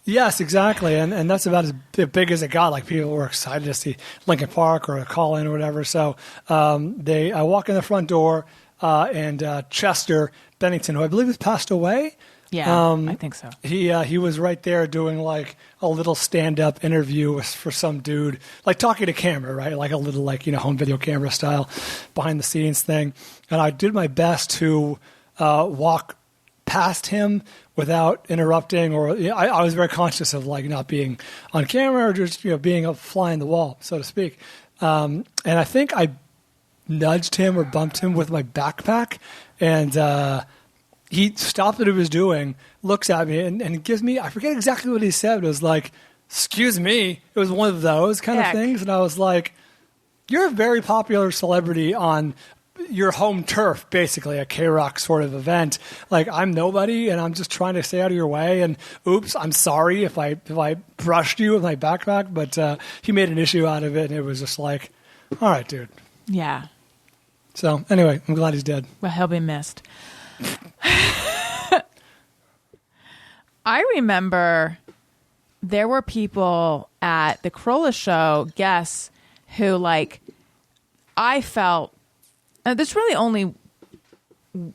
Yes, exactly, and that's about as big as it got. Like people were excited to see Lincoln Park or a call-in or whatever. So I walk in the front door, and Chester Bennington, who I believe has passed away. Yeah, I think so. He was right there doing like a little stand-up interview for some dude, like talking to camera, right? Like a little home video camera style, behind-the-scenes thing. And I did my best to walk past him without interrupting, or I was very conscious of not being on camera or just being a fly in the wall, so to speak. And I think I nudged him or bumped him with my backpack, and he stopped what he was doing, looks at me, and gives me, I forget exactly what he said. It was like, "Excuse me." It was one of those kind of things, and I was like, "You're a very popular celebrity on your home turf, basically a K-Rock sort of event. Like I'm nobody, and I'm just trying to stay out of your way. And oops, I'm sorry if I brushed you with my backpack." But he made an issue out of it, and it was just like, all right, dude. Yeah. So anyway, I'm glad he's dead. Well, he'll be missed. I remember there were people at the Carolla show, guests, who I felt. There's really only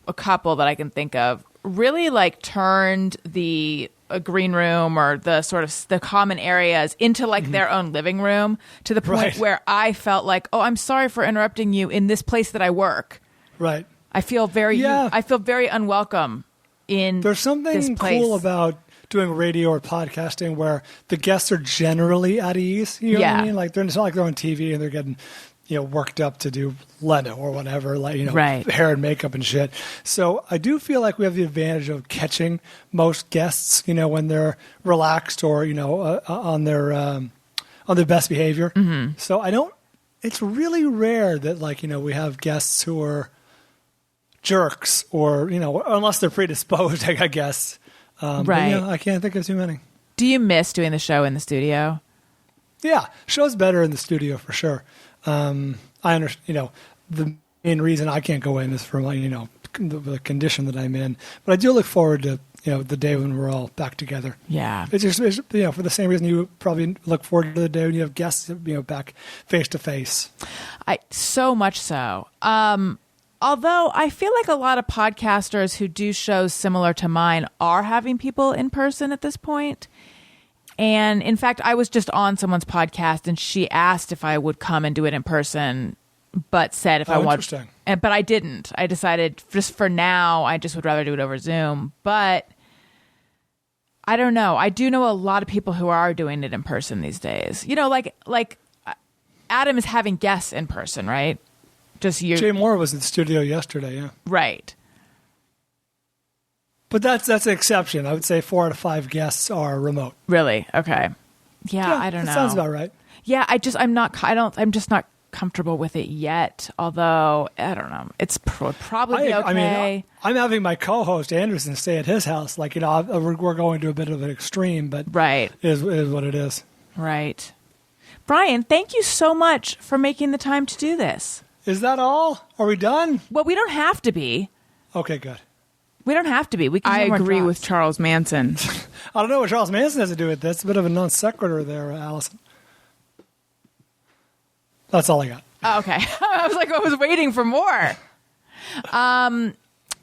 a couple that I can think of. Really, turned the green room or the sort of the common areas into their own living room, to the point where I felt like, oh, I'm sorry for interrupting you in this place that I work. Right. I feel very unwelcome in. There's something cool about doing radio or podcasting where the guests are generally at ease. You know what I mean? Like it's not like they're on TV and they're getting worked up to do Leno or whatever, hair and makeup and shit. So I do feel like we have the advantage of catching most guests, when they're relaxed or, on their best behavior. Mm-hmm. So it's really rare that we have guests who are jerks or, unless they're predisposed, I guess. Right. But, I can't think of too many. Do you miss doing the show in the studio? Yeah. Show's better in the studio for sure. I understand, the main reason I can't go in is for the condition that I'm in, but I do look forward to, the day when we're all back together. Yeah. It's just, for the same reason you probably look forward to the day when you have guests, back face to face. So much so. Although I feel like a lot of podcasters who do shows similar to mine are having people in person at this point. And in fact, I was just on someone's podcast, and she asked if I would come and do it in person, but said if I wanted. But I didn't. I decided just for now, I just would rather do it over Zoom. But I don't know. I do know a lot of people who are doing it in person these days. Like Adam is having guests in person, right? Just you. Jay Moore was in the studio yesterday. Yeah. Right. But that's an exception. I would say 4 out of 5 guests are remote. Really? Okay. Yeah, I don't know. Sounds about right. Yeah, I'm just not comfortable with it yet. Although I don't know, it's probably okay. I mean, I'm having my co-host Anderson stay at his house. We're going to a bit of an extreme, but right, it is what it is. Right. Bryan, thank you so much for making the time to do this. Is that all? Are we done? Well, we don't have to be. Okay, good. We don't have to be. I agree with Charles Manson. I don't know what Charles Manson has to do with this. It's a bit of a non sequitur there, Allison. That's all I got. Oh, okay. I was waiting for more.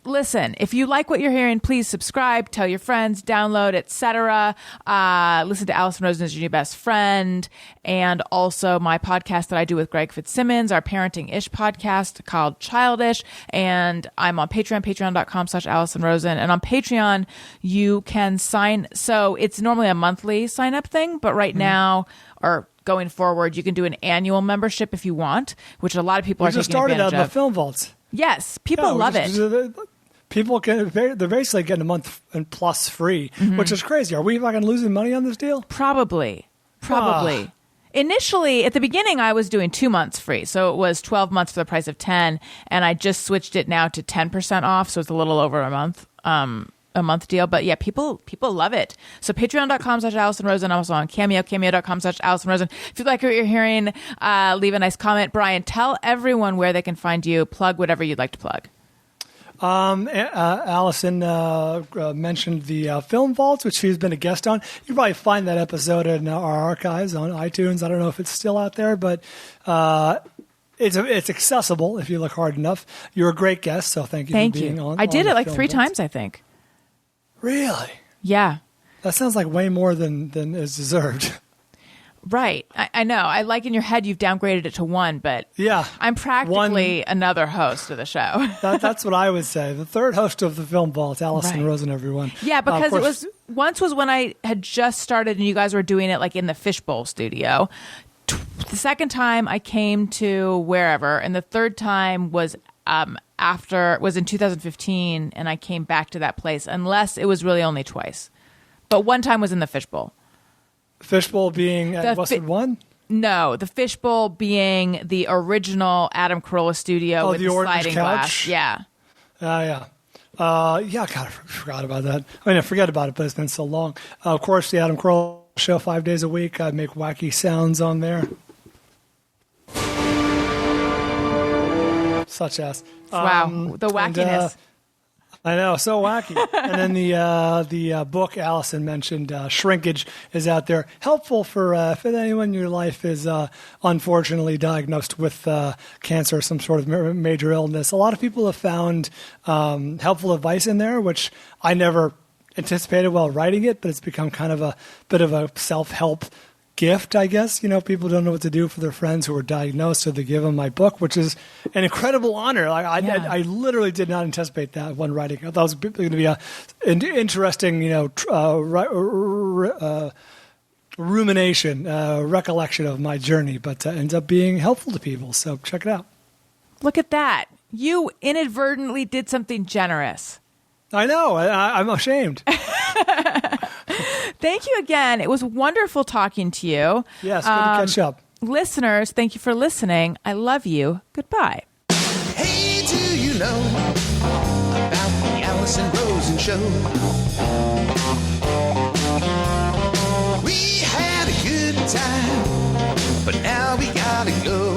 Listen, if you like what you're hearing, please subscribe, tell your friends, download, etc. Listen to Allison Rosen as your new best friend, and also my podcast that I do with Greg Fitzsimmons, our parenting-ish podcast called Childish, and I'm on Patreon, patreon.com/Allison Rosen, and on Patreon you can sign. So it's normally a monthly sign-up thing, but right now, or going forward, you can do an annual membership if you want, which a lot of people are just taking started advantage out in of. the film vaults. Yes, people love it. People they're basically getting a month and plus free, which is crazy. Are we fucking losing money on this deal? Probably. Initially, at the beginning, I was doing 2 months free. So it was 12 months for the price of 10. And I just switched it now to 10% off. So it's a little over a month deal. But yeah, people love it. So patreon.com/Allison Rosen. I'm also on Cameo, cameo.com/Allison Rosen. If you like what you're hearing, leave a nice comment. Bryan, tell everyone where they can find you. Plug whatever you'd like to plug. Allison mentioned the Film Vaults, which she's been a guest on. You can probably find that episode in our archives on iTunes. I don't know if it's still out there, but it's accessible if you look hard enough. You're a great guest, so thank you for being on. I did it like Film 3 Vaults. times, I think. Really? Yeah. That sounds like way more than is deserved. Right. I know. I like in your head you've downgraded it to 1, but Yeah. I'm practically another host of the show. That's what I would say. The third host of the Film Vault, Allison Right. Rosen, everyone. Yeah, because of it course, was when I had just started and you guys were doing it like in the Fishbowl studio. The second time I came to wherever, and the third time was in 2015, and I came back to that place, unless it was really only twice. But one time was in the Fishbowl. Fishbowl being at The Westwood One? No, the Fishbowl being the original Adam Carolla studio with the the orange sliding couch? glass. Yeah. Yeah. Yeah, God, I forgot about that. I mean, I forget about it, but it's been so long. Of course, the Adam Carolla show 5 days a week. I make wacky sounds on there. Such as. Wow, the wackiness. I know, so wacky. And then the book Allison mentioned, Shrinkage, is out there. Helpful for if anyone in your life is unfortunately diagnosed with cancer or some sort of major illness. A lot of people have found helpful advice in there, which I never anticipated while writing it, but it's become kind of a bit of a self-help gift, I guess. You know, people don't know what to do for their friends who are diagnosed, so they give them my book, which is an incredible honor. I literally did not anticipate that when writing. I thought it was going to be an interesting, rumination, recollection of my journey, but ends up being helpful to people. So check it out. Look at that. You inadvertently did something generous. I know. I'm ashamed. Thank you again. It was wonderful talking to you. Yes, good to catch up. Listeners, thank you for listening. I love you. Goodbye. Hey, do you know about the Allison Rosen show? We had a good time, but now we gotta go.